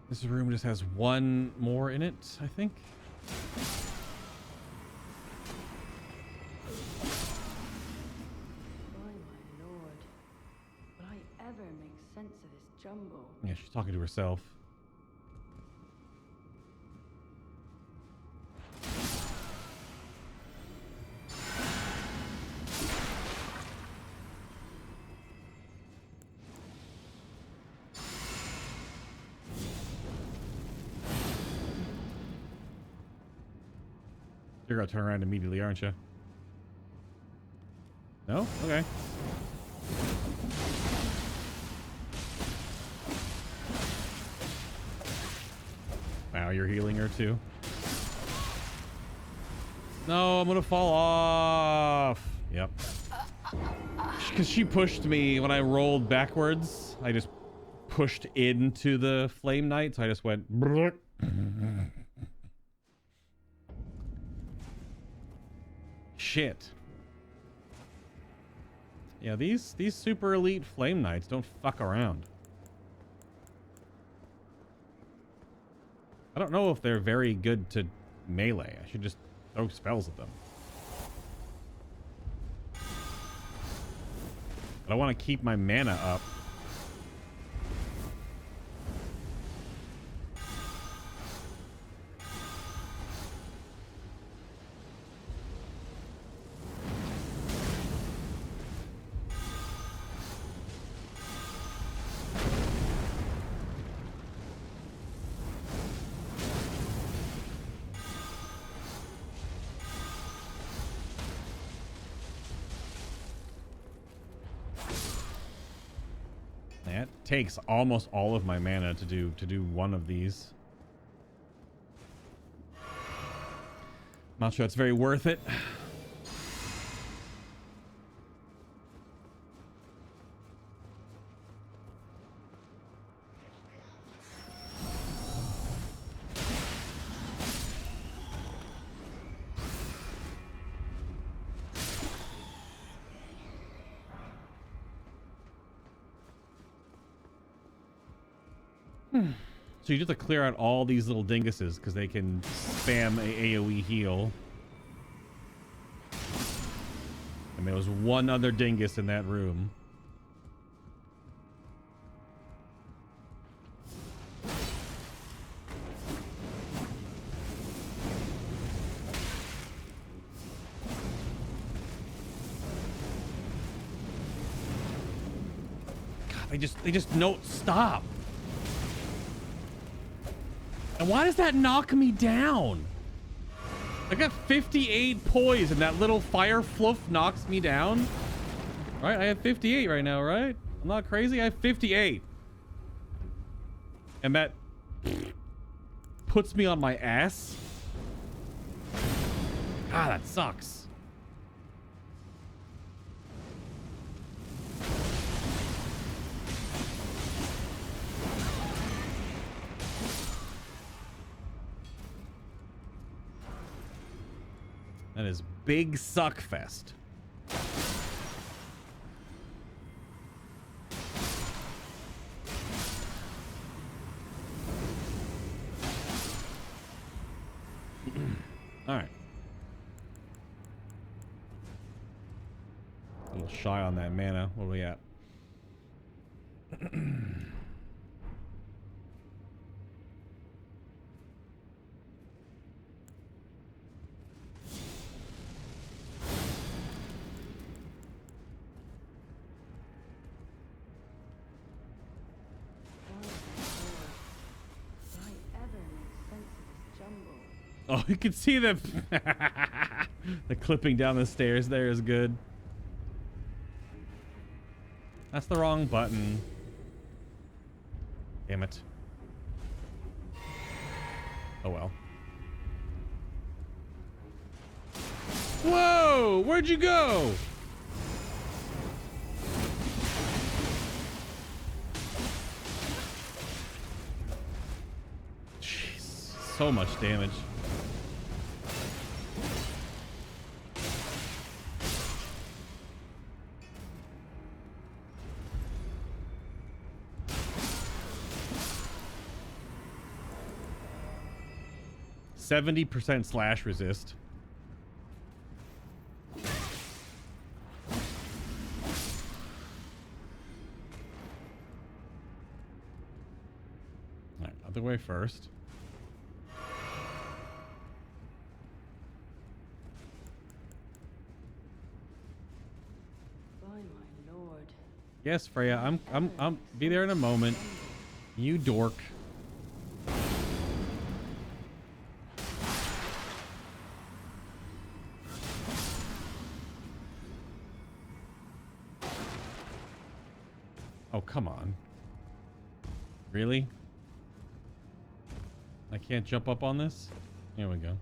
This room just has one more in it, I think. My lord. Will I ever make sense of this jumble? Yeah, she's talking to herself. You're gonna turn around immediately, aren't you? No? Okay. Wow, you're healing her too. No, I'm gonna fall off. Yep. Because she pushed me when I rolled backwards. I just pushed into the Flame Knight, so I just went. Shit. Yeah, these super elite Flame Knights don't fuck around. I don't know if they're very good to melee. I should just throw spells at them. But I want to keep my mana up. That takes almost all of my mana to do one of these. Not sure it's very worth it. So you just have to clear out all these little dinguses because they can spam a AoE heal. And there was one other dingus in that room. God, they just don't stop. And why does that knock me down? I got 58 poise and that little fire fluff knocks me down. Right? I have 58 right now, right? I'm not crazy. I have 58. And that puts me on my ass. Ah, that sucks. That is big suckfest. All right. A little shy on that mana. What are we at? Oh, you can see the the clipping down the stairs there is good. That's the wrong button. Damn it. Oh well. Whoa! Where'd you go? Jeez, so much damage. %70 slash resist. Alright, other way first. By my lord. Yes, Frejya, I'm be there in a moment. You dork. Oh, come on. Really? I can't jump up on this? Here we go.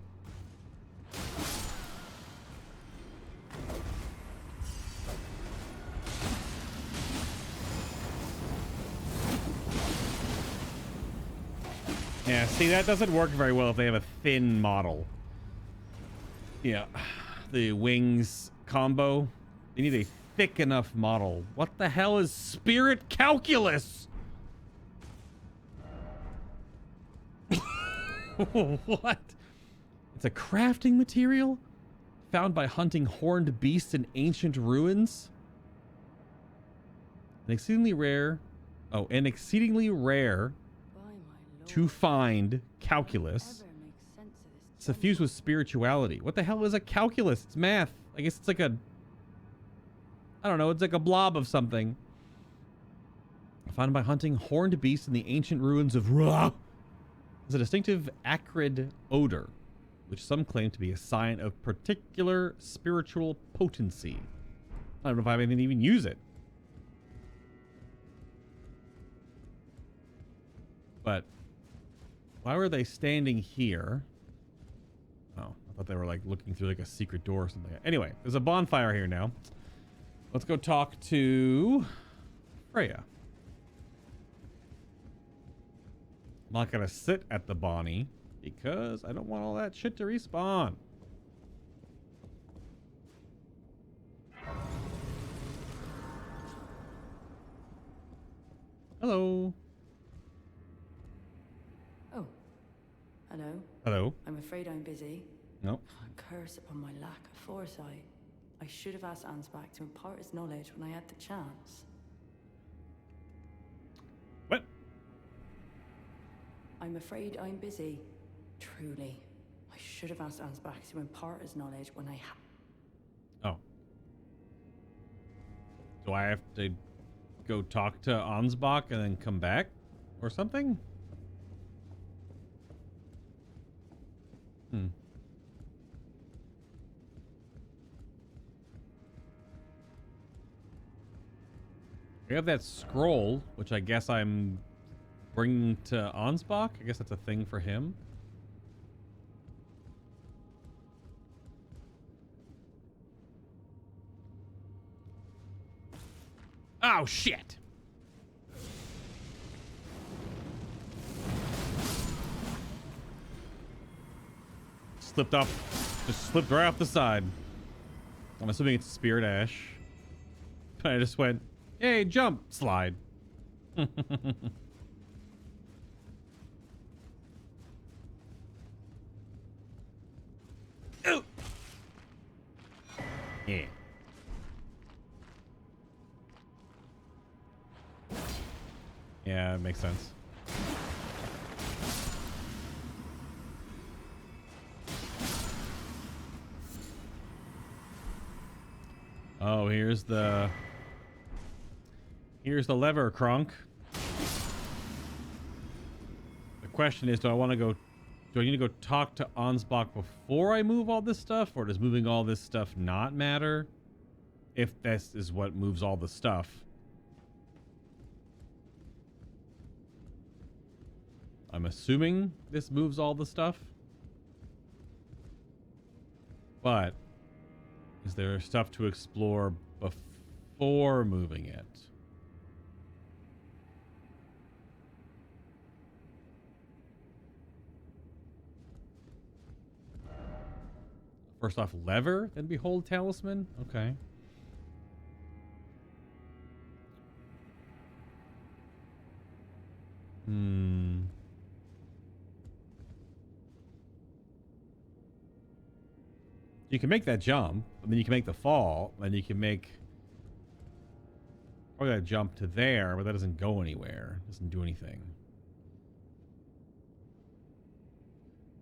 Yeah, see, that doesn't work very well if they have a thin model. Yeah, the wings combo. They need a thick enough model. What the hell is spirit calculus? What? It's a crafting material found by hunting horned beasts in ancient ruins. An exceedingly rare to find calculus. Suffused with spirituality. What the hell is a calculus? It's math. I guess it's like a, I don't know, it's like a blob of something. Found by hunting horned beasts in the ancient ruins of Ra. It's a distinctive acrid odor, which some claim to be a sign of particular spiritual potency. I don't know if I have anything to even use it. But why were they standing here? Oh, I thought they were like looking through like a secret door or something. Anyway, there's a bonfire here now. Let's go talk to Frejya. I'm not gonna sit at the Bonnie because I don't want all that shit to respawn. Hello. Hello. I'm afraid I'm busy. No. Curse upon my lack of foresight. I should have asked Ansbach to impart his knowledge when I had the chance. What? I'm afraid I'm busy. Truly. I should have asked Ansbach to impart his knowledge when I had... Oh. Do I have to go talk to Ansbach and then come back? Or something? We have that scroll, which I guess I'm bringing to Ansbach. I guess that's a thing for him. Oh, shit. Slipped off. Just slipped right off the side. I'm assuming it's Spirit Ash. But I just went, hey, jump, slide. Ooh. Yeah. Yeah, it makes sense. Oh, here's the lever, Kronk. The question is, do I need to go talk to Ansbach before I move all this stuff, or does moving all this stuff not matter? If this is what moves all the stuff. I'm assuming this moves all the stuff. But is there stuff to explore before moving it? First off, lever, then behold talisman? Okay. You can make that jump, and then you can make the fall, and you can make probably that jump to there, but that doesn't go anywhere. It doesn't do anything.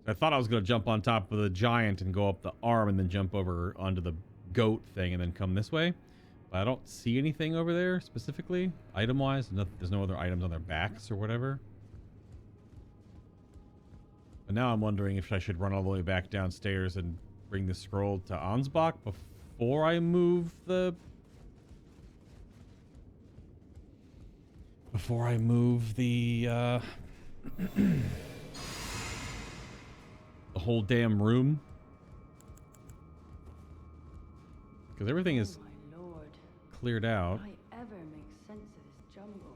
I thought I was going to jump on top of the giant and go up the arm and then jump over onto the goat thing and then come this way. But I don't see anything over there specifically, item-wise. There's no other items on their backs or whatever. But now I'm wondering if I should run all the way back downstairs and bring the scroll to Ansbach before I move the... the whole damn room. Because everything is cleared out. Will I ever make sense of this jungle?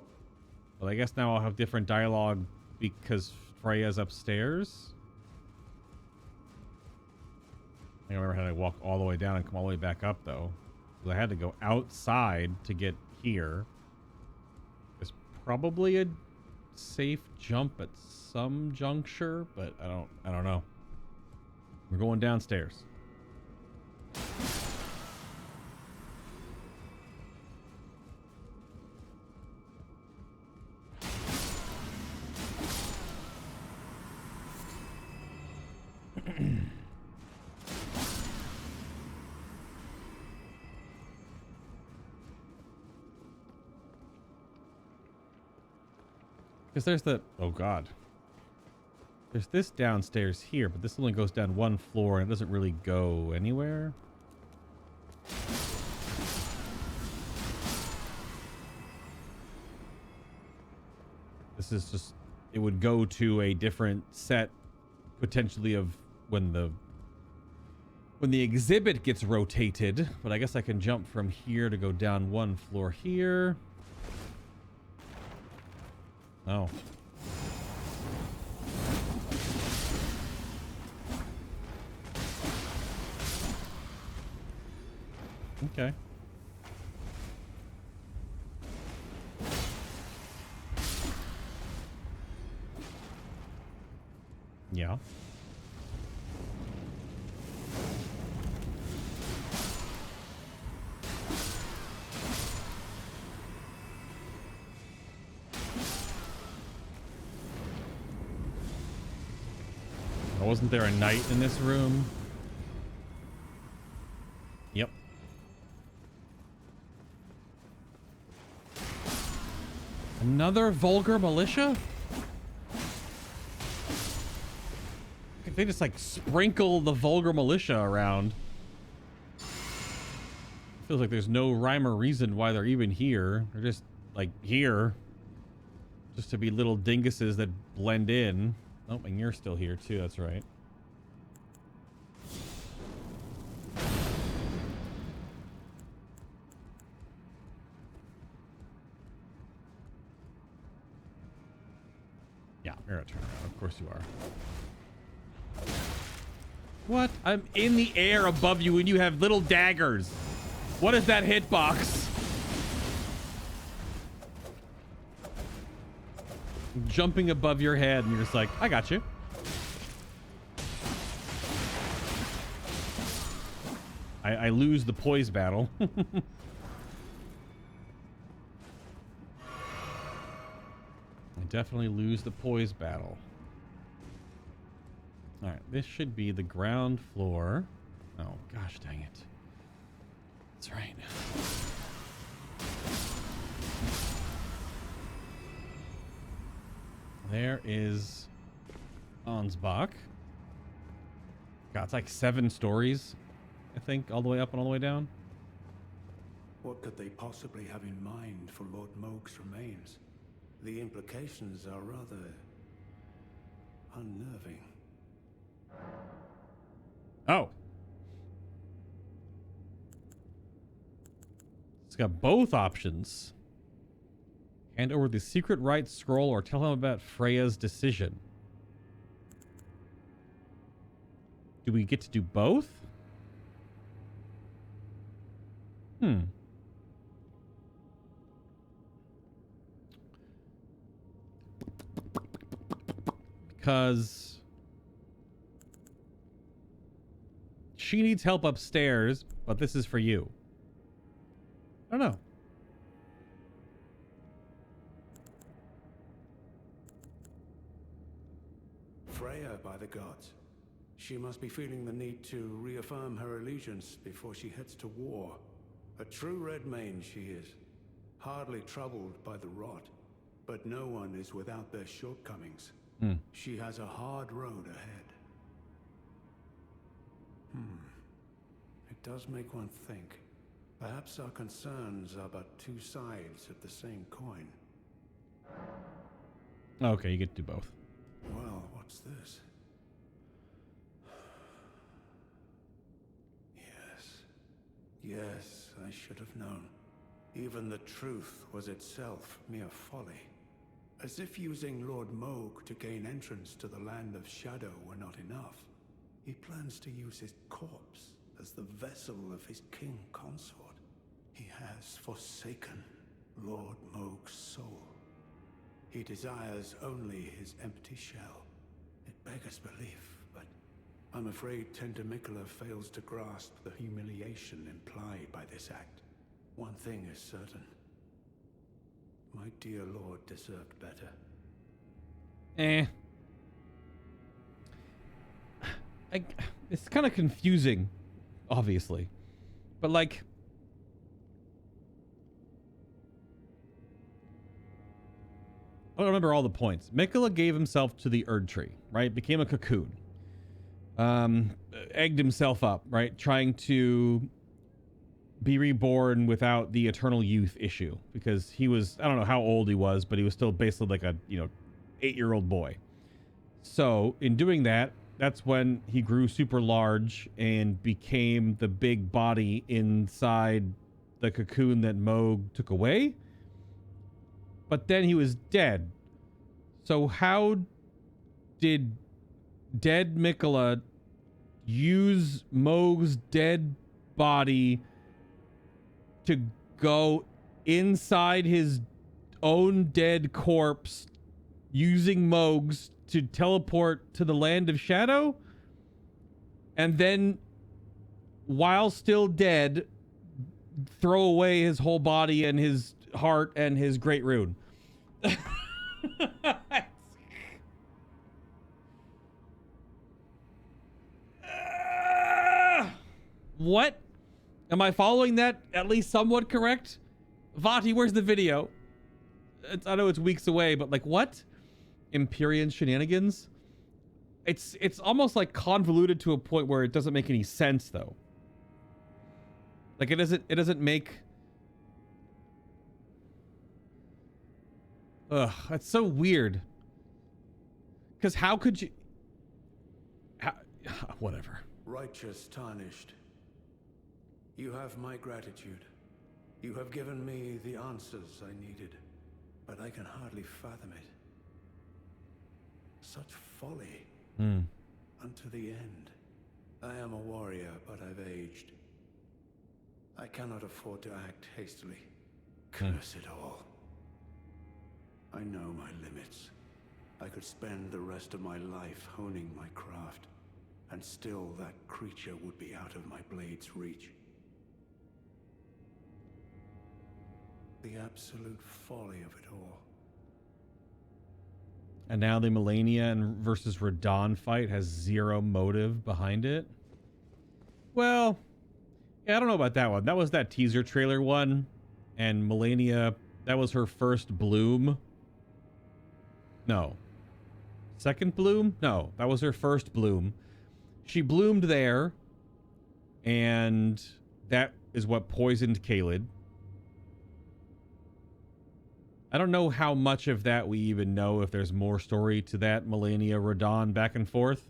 Well, I guess now I'll have different dialogue because Freyja's upstairs. I don't remember how to walk all the way down and come all the way back up, though. Because I had to go outside to get here. There's probably a safe jump at some juncture, but I don't know. We're going downstairs. Because there's the... oh, God. There's this downstairs here, but this only goes down one floor and it doesn't really go anywhere. This is just... it would go to a different set, potentially, of when the exhibit gets rotated. But I guess I can jump from here to go down one floor here. Oh. Okay. Yeah. wasn't there a knight in this room? Yep. Another vulgar militia? They just like sprinkle the vulgar militia around. Feels like there's no rhyme or reason why they're even here. They're just like here. Just to be little dinguses that blend in. Oh, and you're still here too, that's right. Yeah, you're gonna turn around. Of course you are. What? I'm in the air above you and you have little daggers. What is that hitbox? Jumping above your head and you're just like, I got you. I lose the poise battle. I definitely lose the poise battle. All right, this should be the ground floor. Oh, gosh dang it. That's right. There is Ansbach. God, it's like 7 stories, I think, all the way up and all the way down. What could they possibly have in mind for Lord Moog's remains? The implications are rather unnerving. Oh. It's got both options. Hand over the secret right scroll or tell him about Frejya's decision. Do we get to do both? Because she needs help upstairs, but this is for you. I don't know. Frejya, by the gods. She must be feeling the need to reaffirm her allegiance before she heads to war. A true red mane she is. Hardly troubled by the rot. But no one is without their shortcomings. She has a hard road ahead. It does make one think. Perhaps our concerns are but two sides of the same coin. Okay, you get to do both. Well, what's this? Yes, I should have known. Even the truth was itself mere folly. As if using Lord Moog to gain entrance to the land of Shadow were not enough. He plans to use his corpse as the vessel of his king consort. He has forsaken Lord Moog's soul. He desires only his empty shell. It beggars belief, but I'm afraid Tender Mikola fails to grasp the humiliation implied by this act. One thing is certain. My dear lord deserved better. It's kind of confusing, obviously. But like, I don't remember all the points. Mikola gave himself to the Erdtree, right? Became a cocoon. Egged himself up, right? Trying to be reborn without the eternal youth issue, because he was, I don't know how old he was, but he was still basically like a, 8-year-old boy. So in doing that, that's when he grew super large and became the big body inside the cocoon that Moog took away. But then he was dead. So how did dead Mikola use Moog's dead body to go inside his own dead corpse using Moog's to teleport to the land of Shadow? And then, while still dead, throw away his whole body and his heart and his great rune. What? Am I following that at least somewhat correct? Vati, where's the video? I know it's weeks away, but like what? Empyrean shenanigans? It's almost like convoluted to a point where it doesn't make any sense though. Like it doesn't make. Ugh, that's so weird. Because how could you? Whatever. Righteous tarnished. You have my gratitude. You have given me the answers I needed, but I can hardly fathom it. Such folly. Unto the end. I am a warrior, but I've aged. I cannot afford to act hastily. Curse it all. I know my limits. I could spend the rest of my life honing my craft, and still that creature would be out of my blade's reach. The absolute folly of it all. And now the Melania versus Radahn fight has zero motive behind it. Well, yeah, I don't know about that one. That was that teaser trailer one. And Melania, that was her first bloom. No. Second bloom? No, that was her first bloom. She bloomed there. And that is what poisoned Caelid. I don't know how much of that we even know, if there's more story to that Melania Radahn back and forth,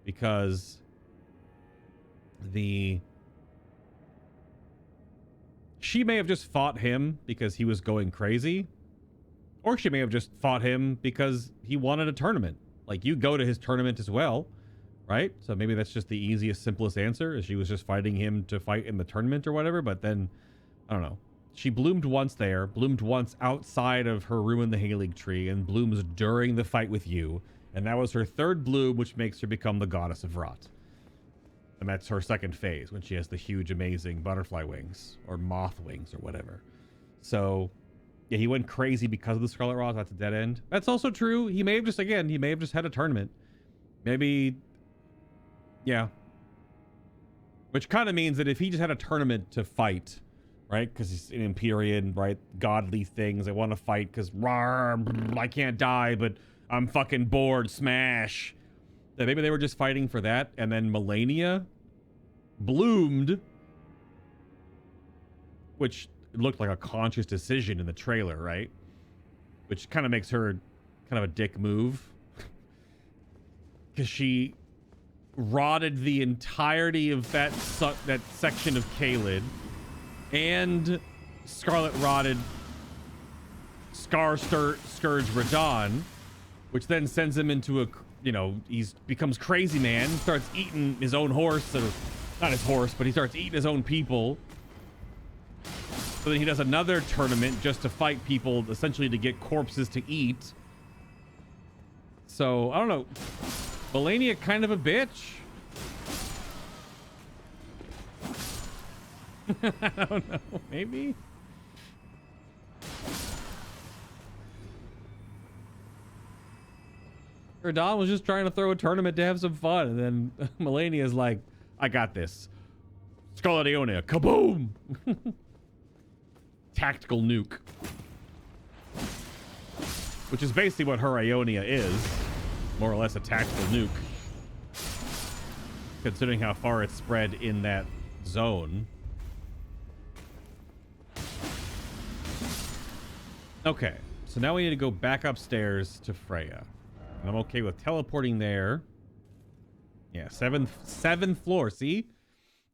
because she may have just fought him because he was going crazy, or she may have just fought him because he wanted a tournament. Like, you go to his tournament as well, right? So maybe that's just the easiest, simplest answer, is she was just fighting him to fight in the tournament or whatever. But then, I don't know. She bloomed once there, bloomed once outside of her room in the Halig tree, and blooms during the fight with you. And that was her third bloom, which makes her become the goddess of rot. And that's her second phase, when she has the huge, amazing butterfly wings, or moth wings, or whatever. So, yeah, he went crazy because of the Scarlet Rot. That's a dead end. That's also true. He may have just, again, he may have just had a tournament. Maybe, yeah. Which kind of means that if he just had a tournament to fight, right? Because he's an Empyrean, right? Godly things. I want to fight because I can't die, but I'm fucking bored. Smash. That maybe they were just fighting for that, and then Melania bloomed, which looked like a conscious decision in the trailer, right? Which kind of makes her kind of a dick move, because she rotted the entirety of that section of Caelid, and Scarlet rotted Scourge Radahn, which then sends him into a, you know, becomes crazy man, starts eating his own horse, or not his horse, but he starts eating his own people. So then he does another tournament just to fight people, essentially to get corpses to eat. So, I don't know. Melania kind of a bitch. I don't know. Maybe? Radahn was just trying to throw a tournament to have some fun, and then Melania's like, I got this. Scarlet Ionia, kaboom! Tactical nuke. Which is basically what her Ionia is. More or less a tactical nuke. Considering how far it's spread in that zone. Okay, so now we need to go back upstairs to Frejya. And I'm okay with teleporting there. Yeah, seventh floor. See?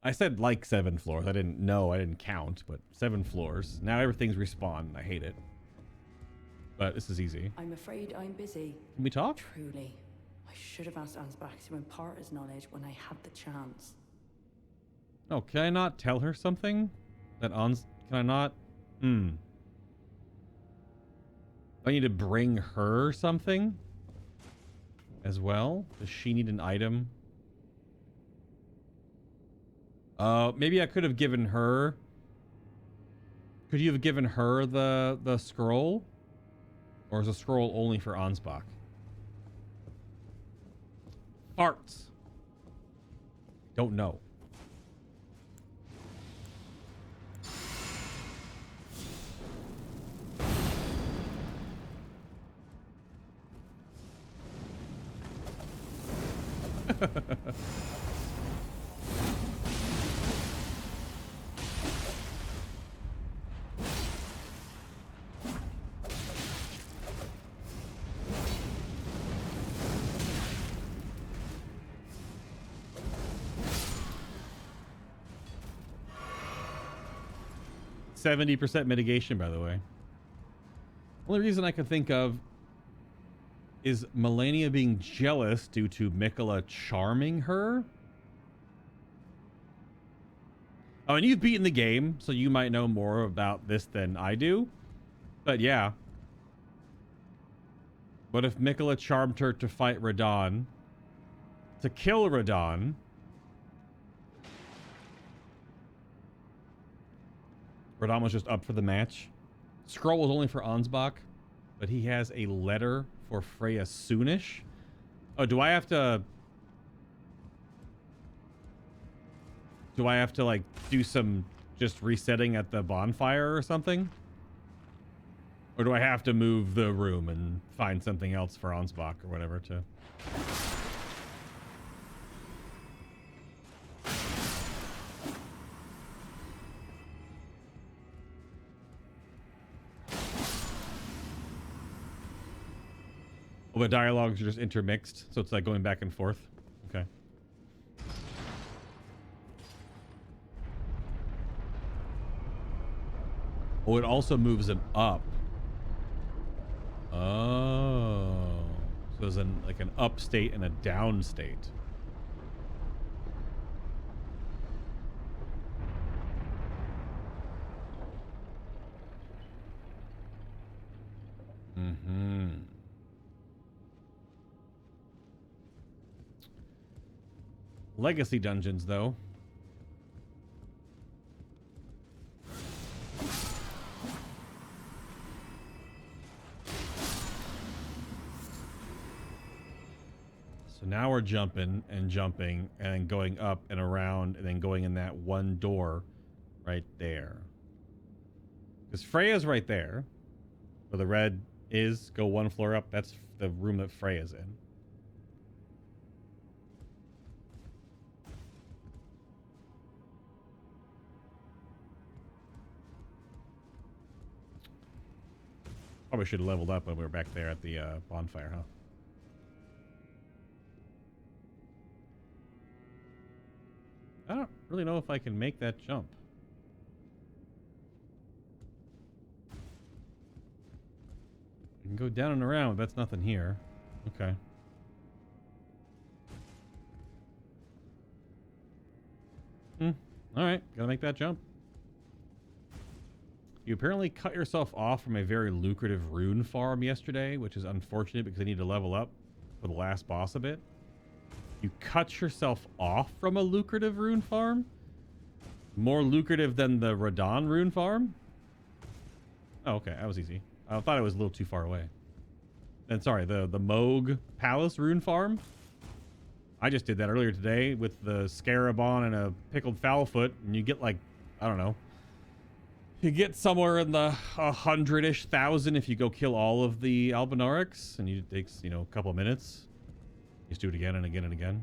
I said like 7 floors. I didn't count, but 7 floors. Now everything's respawned. I hate it. But this is easy. I'm afraid I'm busy. Can we talk? Truly. I should have asked Ansbach to impart his knowledge when I had the chance. Oh, can I not tell her something? Can I not? I need to bring her something as well. Does she need an item? Maybe I could have given her. Could you have given her the scroll? Or is the scroll only for Ansbach? Farts. Don't know. 70% mitigation, by the way. Only reason I can think of is Melania being jealous due to Mikola charming her. Oh, and you've beaten the game, so you might know more about this than I do. But yeah. What if Mikola charmed her to fight Radahn? To kill Radahn? Radahn was just up for the match. Scroll was only for Ansbach, but he has a letter for Frejya soonish. Oh, do I have to like do some just resetting at the bonfire or something? Or do I have to move the room and find something else for Ansbach or whatever to... Well, the dialogues are just intermixed, so it's like going back and forth. Okay. Oh, it also moves him up. Oh. So there's like an up state and a down state. Mm-hmm. Legacy dungeons, though. So now we're jumping and going up and around and then going in that one door right there. Because Freyja's right there. Where the red is, go one floor up. That's the room that Freyja's in. Probably should have leveled up when we were back there at the bonfire, huh? I don't really know if I can make that jump. You can go down and around, but that's nothing here. Okay. Alright, gotta make that jump. You apparently cut yourself off from a very lucrative rune farm yesterday, which is unfortunate because I need to level up for the last boss a bit. You cut yourself off from a lucrative rune farm? More lucrative than the Radahn rune farm? Oh, okay. That was easy. I thought it was a little too far away. And sorry, the Moog Palace rune farm? I just did that earlier today with the Scarabon and a pickled Foulfoot, and you get like, I don't know, you get somewhere in the 100-ish thousand if you go kill all of the Albinaurics, and it takes, you know, a couple of minutes. You just do it again and again and again.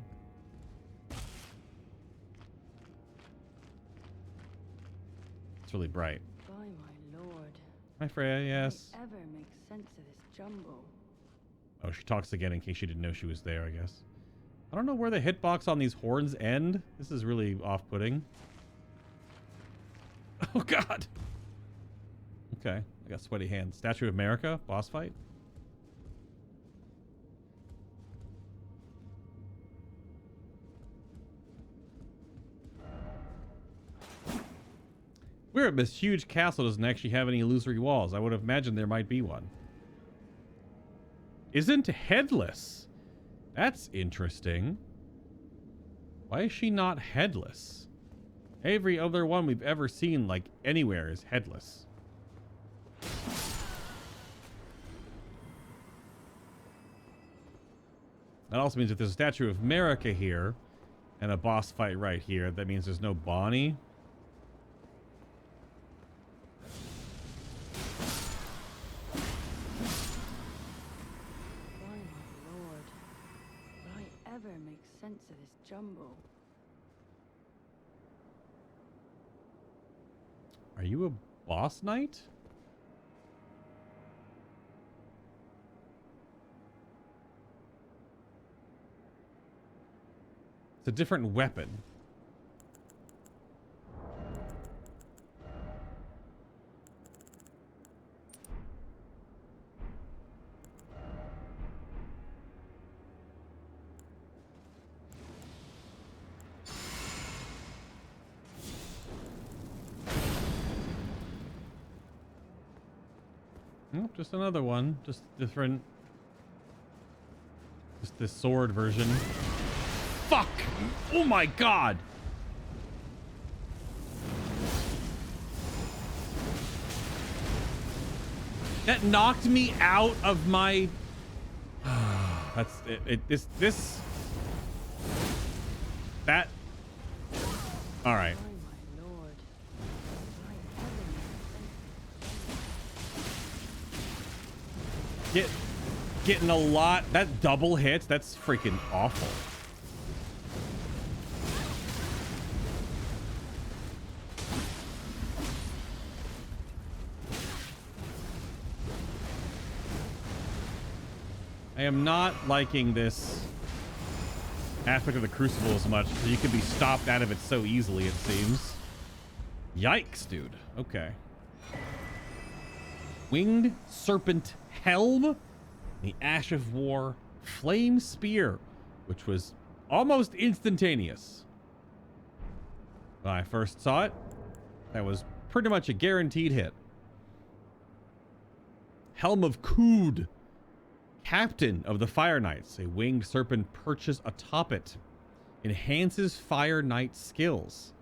It's really bright. By my lord. Hi, Frejya, yes. Can I ever make sense of this jumbo? Oh, she talks again in case she didn't know she was there, I guess. I don't know where the hitbox on these horns end. This is really off-putting. Oh, God. Okay, I got sweaty hands. Statue of America, boss fight. Weird, this huge castle doesn't actually have any illusory walls. I would have imagined there might be one. Isn't headless. That's interesting. Why is she not headless? Every other one we've ever seen, like, anywhere is headless. That also means if there's a Statue of America here and a boss fight right here, that means there's no Bonnie. By my lord. Will I ever ever make sense of this jumble? Are you a boss knight? It's a different weapon. Nope, just another one. Just different. Just this sword version. Fuck! Oh my god! That knocked me out of my... That's it. That... Alright. Getting a lot. That double hit, that's freaking awful. I am not liking this aspect of the Crucible as much, because you can be stopped out of it so easily, it seems. Yikes, dude. Okay. Winged Serpent Helm, the Ash of War Flame Spear, which was almost instantaneous. When I first saw it, that was pretty much a guaranteed hit. Helm of Kood, Captain of the Fire Knights, a winged serpent perches atop it. Enhances Fire Knight skills.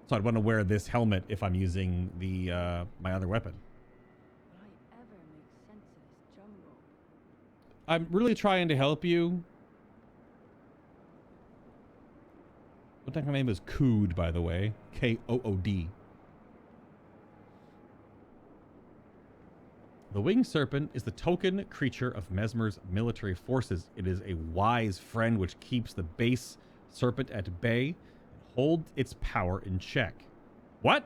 So I'd want to wear this helmet if I'm using the my other weapon. Will I ever make sense of this jumble? I'm really trying to help you. What the heck, my name is Kood, by the way. K-O-O-D. The winged serpent is the token creature of Messmer's military forces. It is a wise friend which keeps the base serpent at bay and holds its power in check. What?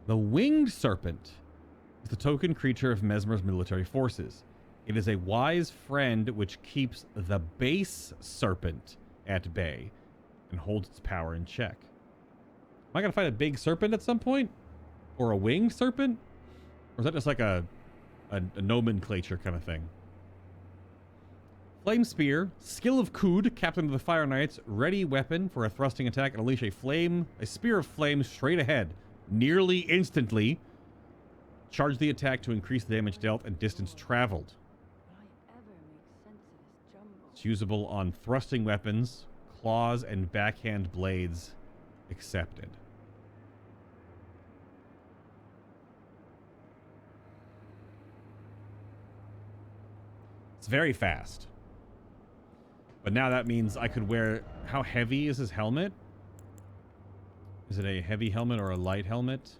The winged serpent is the token creature of Messmer's military forces. It is a wise friend which keeps the base serpent at bay and holds its power in check. Am I going to fight a big serpent at some point? Or a winged serpent? Or is that just like a nomenclature kind of thing? Flame Spear, skill of Kood, Captain of the Fire Knights, ready weapon for a thrusting attack and unleash a spear of flame straight ahead, nearly instantly. Charge the attack to increase the damage dealt and distance traveled. Will I ever make sense of this jumble? It's usable on thrusting weapons, claws, and backhand blades accepted. It's very fast. But now that means I could wear... How heavy is his helmet? Is it a heavy helmet or a light helmet?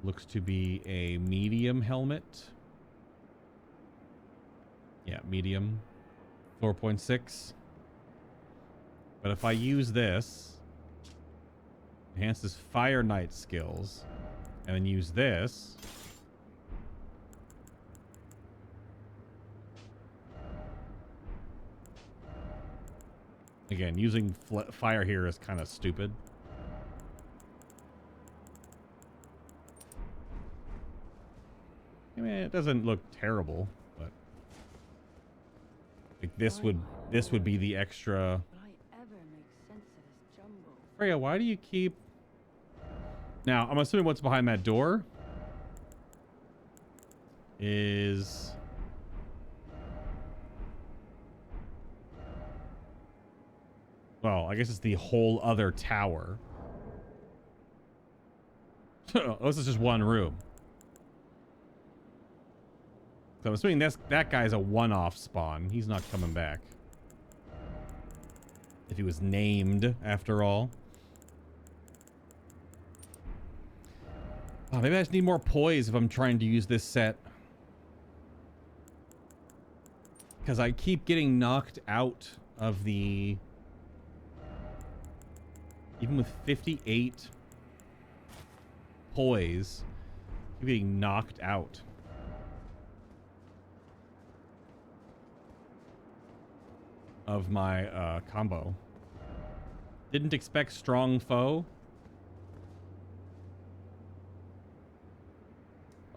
Looks to be a medium helmet. Yeah, medium. 4.6. But if I use this... Enhances Fire Knight skills. And then use this... Again, using fire here is kind of stupid. I mean, it doesn't look terrible, but like this would be the extra. Will I ever make sense of this jumble? Frejya, why do you keep? Now, I'm assuming what's behind that door is. Well, I guess it's the whole other tower. Oh, this is just one room. So I'm assuming that guy's a one-off spawn. He's not coming back. If he was named, after all. Oh, maybe I just need more poise if I'm trying to use this set. Because I keep getting knocked out of the... Even with 58 poise, I keep getting knocked out. Of my combo. Didn't expect strong foe.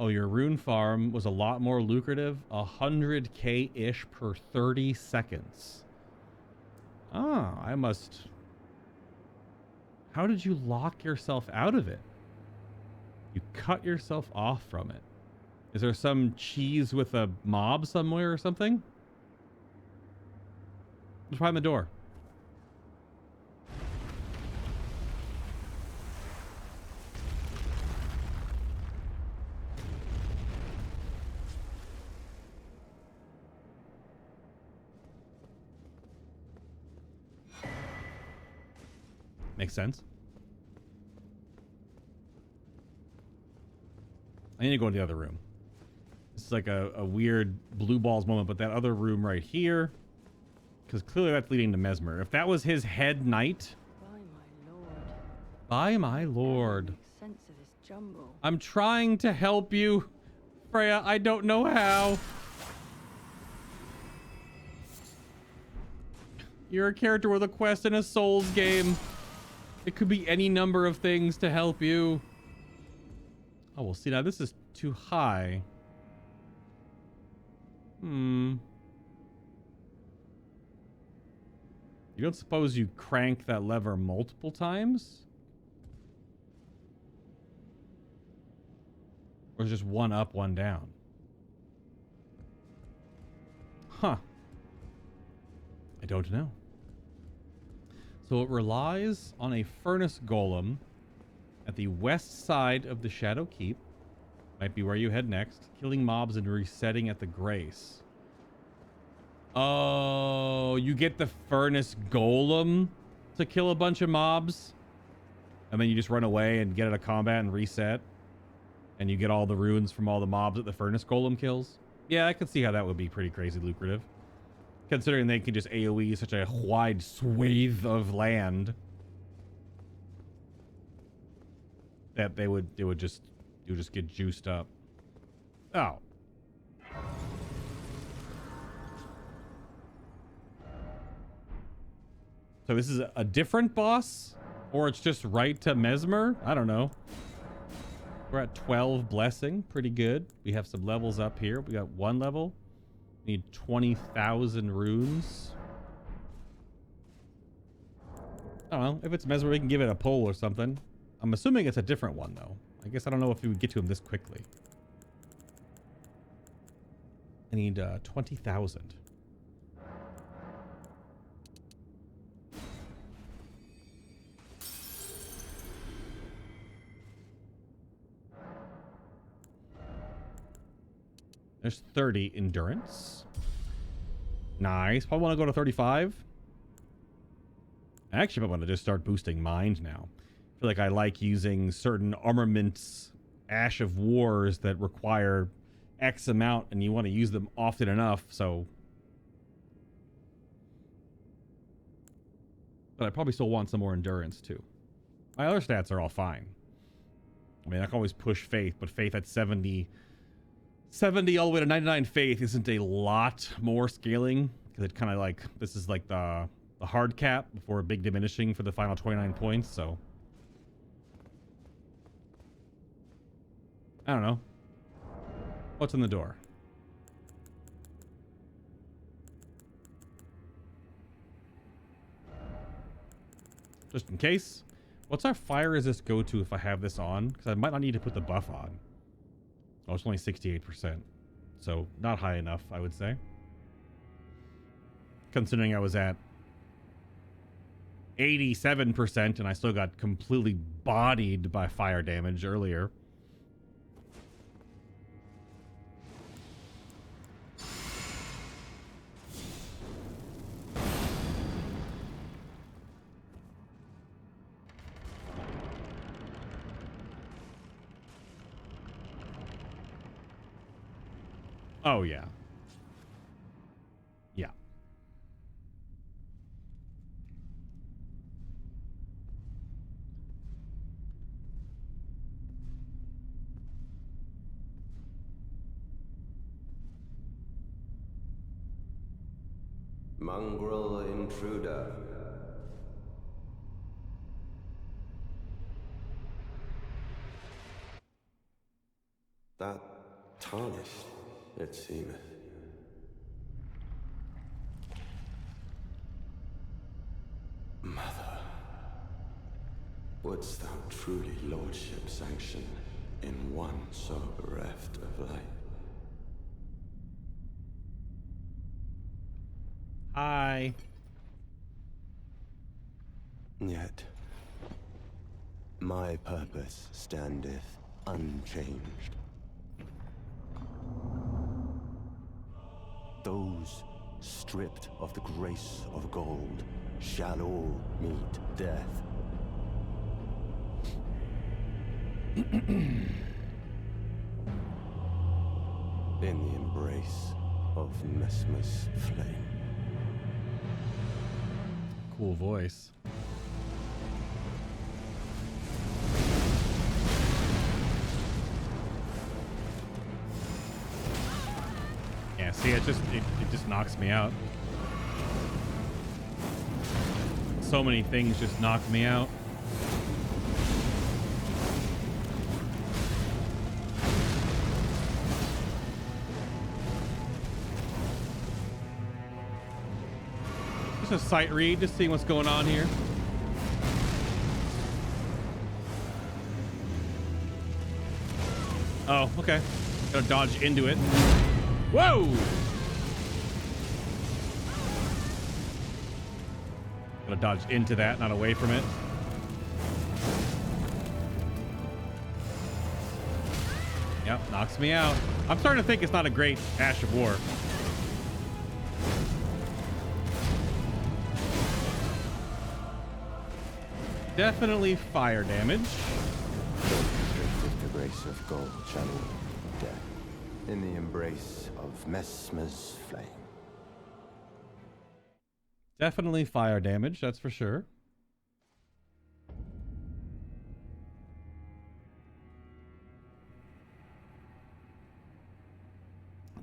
Oh, your rune farm was a lot more lucrative. 100k-ish per 30 seconds. Ah, I must... How did you lock yourself out of it? You cut yourself off from it. Is there some cheese with a mob somewhere or something? Let's find the door. Makes sense. I need to go into the other room. This is like a weird blue balls moment, but that other room right here, because clearly that's leading to Messmer. If that was his head knight. By my lord. By my lord. Make sense of this jumble. I'm trying to help you, Frejya. I don't know how. You're a character with a quest in a Souls game. It could be any number of things to help you. Oh, well, see, now this is too high. You don't suppose you crank that lever multiple times? Or is it just one up, one down? Huh. I don't know. So it relies on a furnace golem at the west side of the Shadow Keep. Might be where you head next. Killing mobs and resetting at the Grace. Oh, you get the furnace golem to kill a bunch of mobs? And then you just run away and get out of combat and reset? And you get all the runes from all the mobs that the furnace golem kills? Yeah, I could see how that would be pretty crazy lucrative. Considering they can just AoE such a wide swathe of land. That they would just get juiced up. Oh. So this is a different boss? Or it's just right to Messmer? I don't know. We're at 12 blessing. Pretty good. We have some levels up here. We got one level. We need 20,000 runes. I don't know. If it's Messmer, we can give it a pull or something. I'm assuming it's a different one, though. I guess I don't know if we would get to him this quickly. I need 20,000. There's 30 endurance. Nice. Probably want to go to 35. I actually might want to just start boosting mind now. I feel like I like using certain armaments, Ash of Wars, that require X amount, and you want to use them often enough, so... But I probably still want some more endurance, too. My other stats are all fine. I mean, I can always push Faith, but Faith at 70 all the way to 99 Faith isn't a lot more scaling, because it kind of like... This is like the hard cap before a big diminishing for the final 29 points, so... I don't know. What's in the door? Just in case. What's our fire resist go to if I have this on? Because I might not need to put the buff on. Oh, it's only 68%. So, not high enough, I would say. Considering I was at 87% and I still got completely bodied by fire damage earlier. Oh, yeah. Yeah. Mongrel intruder. That tarnished, it seemeth. Mother, wouldst thou truly lordship sanction in one so bereft of light? Hi. Yet, my purpose standeth unchanged. Those stripped of the grace of gold shall all meet death. In the embrace of Messmer's flame. Cool voice. Yeah, see, it just knocks me out. So many things just knock me out. Just a sight read, just seeing what's going on here. Oh, okay. Gotta dodge into it. Whoa! Gotta dodge into that, not away from it. Yep, knocks me out. I'm starting to think it's not a great Ash of War. Definitely fire damage. With the grace of gold shall all death. In the embrace of Messmer's flame. Definitely fire damage, that's for sure.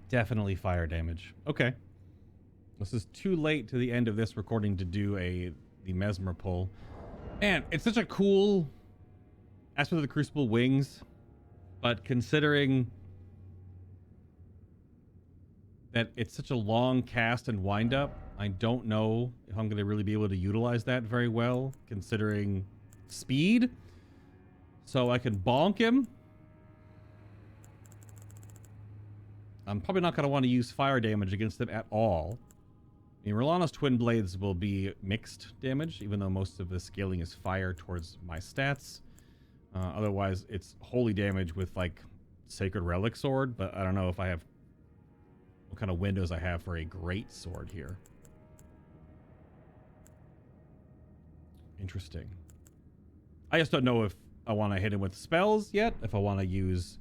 Definitely fire damage. Okay. This is too late to the end of this recording to do the Messmer pull. Man, it's such a cool aspect of the Crucible wings, but considering that it's such a long cast and wind up, I don't know if I'm going to really be able to utilize that very well, considering speed. So I can bonk him. I'm probably not going to want to use fire damage against him at all. I mean, Rolana's Twin Blades will be mixed damage, even though most of the scaling is fire towards my stats. Otherwise, it's holy damage with, like, Sacred Relic Sword, but I don't know if I have... what kind of windows I have for a great sword here. Interesting. I just don't know if I want to hit him with spells yet, if I want to use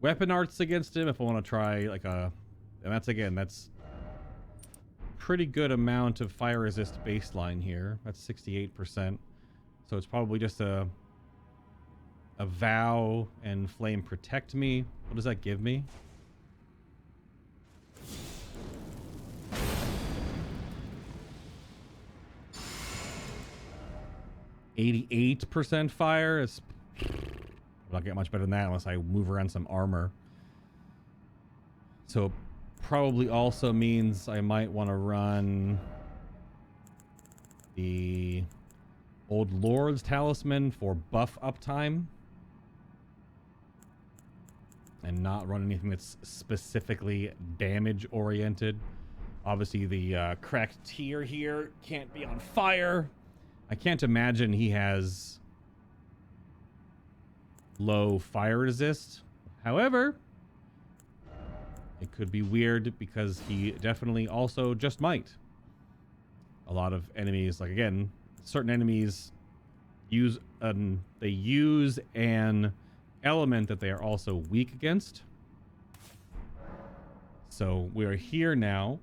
weapon arts against him, if I want to try like a... and that's, again, that's pretty good amount of fire resist baseline here. That's 68%. So it's probably just a vow and flame protect me. What does that give me? 88% fire. It's will not get much better than that unless I move around some armor. So probably also means I might want to run the Old Lord's Talisman for buff uptime and not run anything that's specifically damage oriented. Obviously the cracked tier here can't be on fire. I can't imagine he has low fire resist. However, it could be weird because he definitely also just might. A lot of enemies, like again, certain enemies use an element that they are also weak against. So we're here now.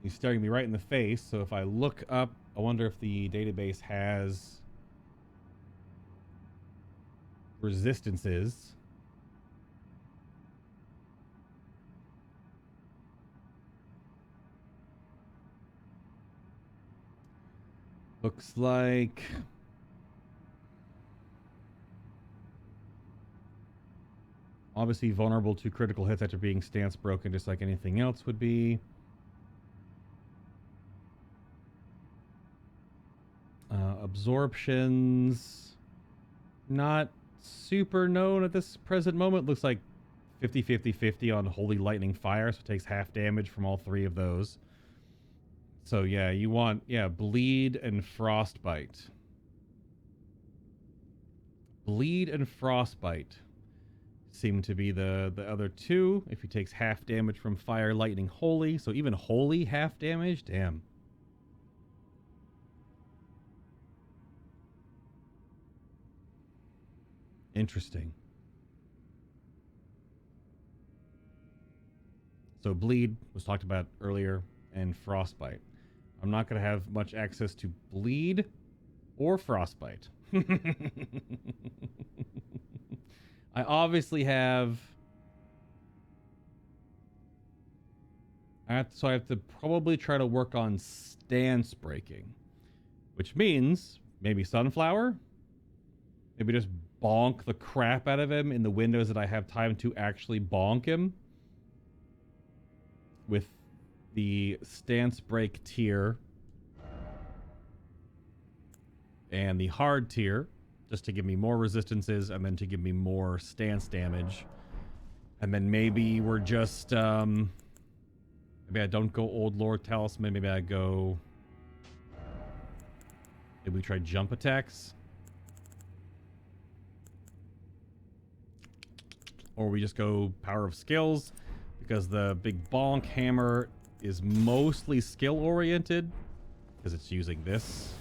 He's staring me right in the face. So if I look up, I wonder if the database has resistances. Looks like obviously vulnerable to critical hits after being stance broken, just like anything else would be. Absorptions, not super known at this present moment. Looks like 50-50-50 on Holy Lightning Fire, so it takes half damage from all three of those. So yeah, you want, Bleed and Frostbite. Bleed and Frostbite seem to be the other two. If he takes half damage from Fire, Lightning, Holy, so even Holy half damage, damn. Interesting. So Bleed was talked about earlier, and Frostbite. I'm not going to have much access to Bleed or Frostbite. I obviously have... so I have to probably try to work on stance breaking, which means maybe Sunflower? Maybe just bonk the crap out of him in the windows that I have time to actually bonk him with the stance break tier and the hard tier, just to give me more resistances and then to give me more stance damage. And then maybe we're just maybe I don't go Old Lord Talisman, maybe I go, maybe we try jump attacks, or we just go Power of Skills, because the big bonk hammer is mostly skill oriented because it's using this.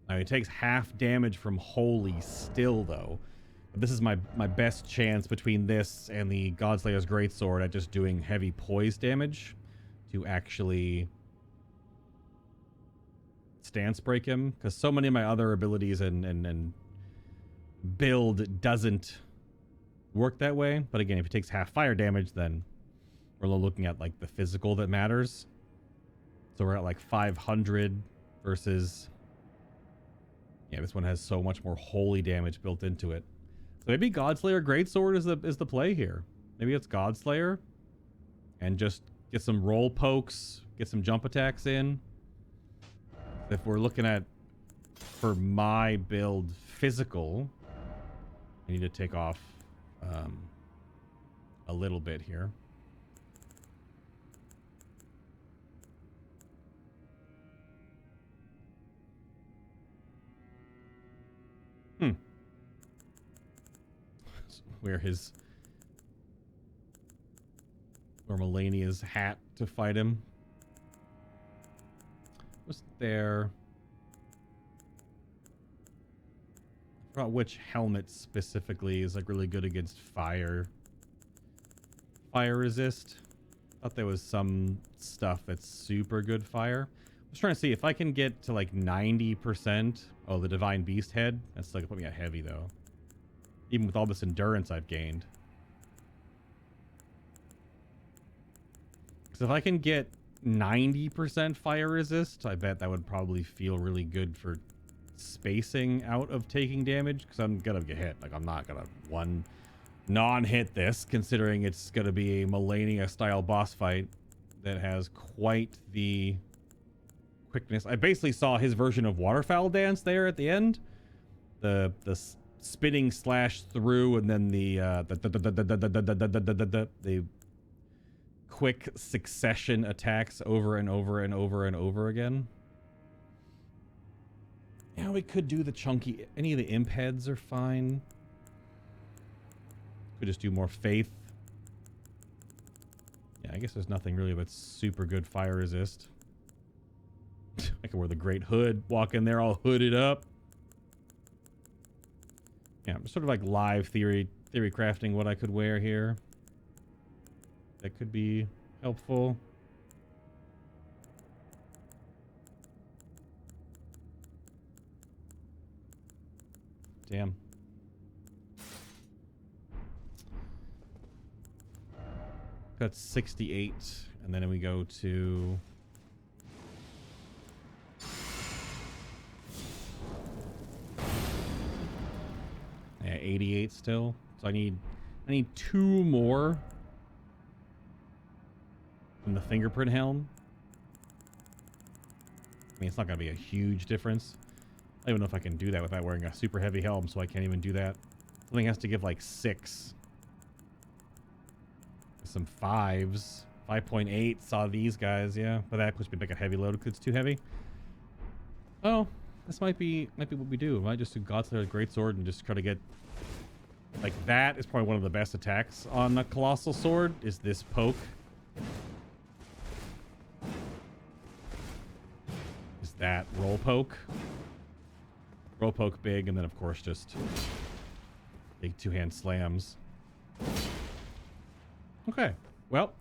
Now it takes half damage from Holy still though. But this is my best chance between this and the Godslayer's Greatsword at just doing heavy poise damage to actually stance break him, because so many of my other abilities and build doesn't work that way. But again, if he takes half fire damage, then we're looking at like the physical that matters. So we're at like 500 versus, yeah, this one has so much more holy damage built into it. So maybe Godslayer Greatsword is the play here. Maybe it's Godslayer and just get some roll pokes, get some jump attacks in. If we're looking at, for my build, physical, I need to take off a little bit here. Wear his or Melania's hat to fight him. Was there? I forgot which helmet specifically is like really good against fire. Fire resist. Thought there was some stuff that's super good fire. I was trying to see if I can get to like 90%. Oh, the Divine Beast head. That's like put me at heavy though. Even with all this endurance I've gained. So if I can get 90% fire resist, I bet that would probably feel really good for spacing out of taking damage, because I'm gonna get hit. Like, I'm not gonna one non-hit this, considering it's gonna be a Melania style boss fight that has quite the quickness. I basically saw his version of Waterfowl Dance there at the end. The spinning slash through, and then the quick succession attacks over and over and over and over again. Yeah, we could do the chunky. Any of the imp heads are fine. Could just do more faith. Yeah, I guess there's nothing really that's super good fire resist. I can wear the Great Hood, walk in there all hooded up. Yeah, sort of like live theory crafting what I could wear here. That could be helpful. Damn. That's 68, and then we go to yeah, 88 still. So I need 2 more from the fingerprint helm. I mean, it's not gonna be a huge difference. I don't even know if I can do that without wearing a super heavy helm, so I can't even do that. Something has to give like 6. Some 5s. 5.8 saw these guys, yeah. But that puts me back a heavy load because it's too heavy. Oh, this might be what we do. I might just do Godskin Greatsword and just try to get like that is probably one of the best attacks on a Colossal Sword is this poke. Is that roll poke? Roll poke big, and then of course just big 2-hand slams. Okay, well,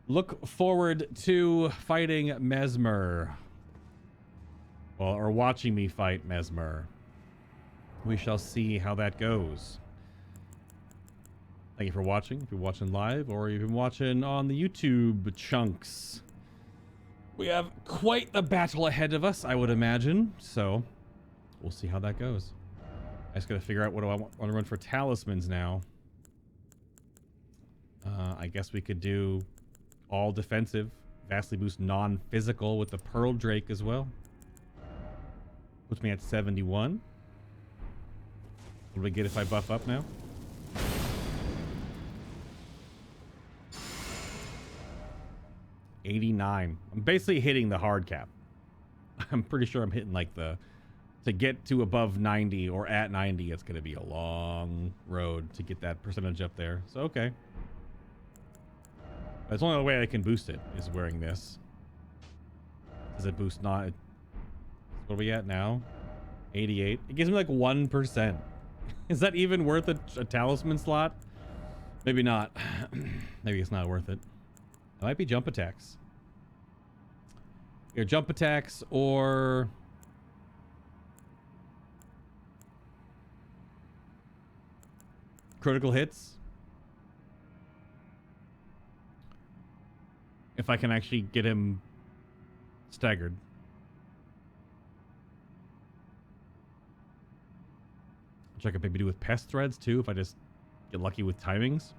look forward to fighting Messmer. Well, or watching me fight Messmer. We shall see how that goes. Thank you for watching. If you're watching live or you've been watching on the YouTube chunks. We have quite the battle ahead of us, I would imagine. So, we'll see how that goes. I just gotta figure out what do I want to run for talismans now. I guess we could do all defensive, vastly boost non-physical with the Pearl Drake as well. Puts me at 71. What do we get if I buff up now? $89. I'm basically hitting the hard cap. I'm pretty sure I'm hitting like the... To get to above 90 or at 90, it's going to be a long road to get that percentage up there. So, okay. That's the only way I can boost it is wearing this. Does it boost not? What are we at now? 88. It gives me like 1%. Is that even worth a talisman slot? Maybe not. Maybe it's not worth it. It might be jump attacks. Either jump attacks or... critical hits. If I can actually get him staggered. Which I could maybe do with pest threads too, if I just get lucky with timings.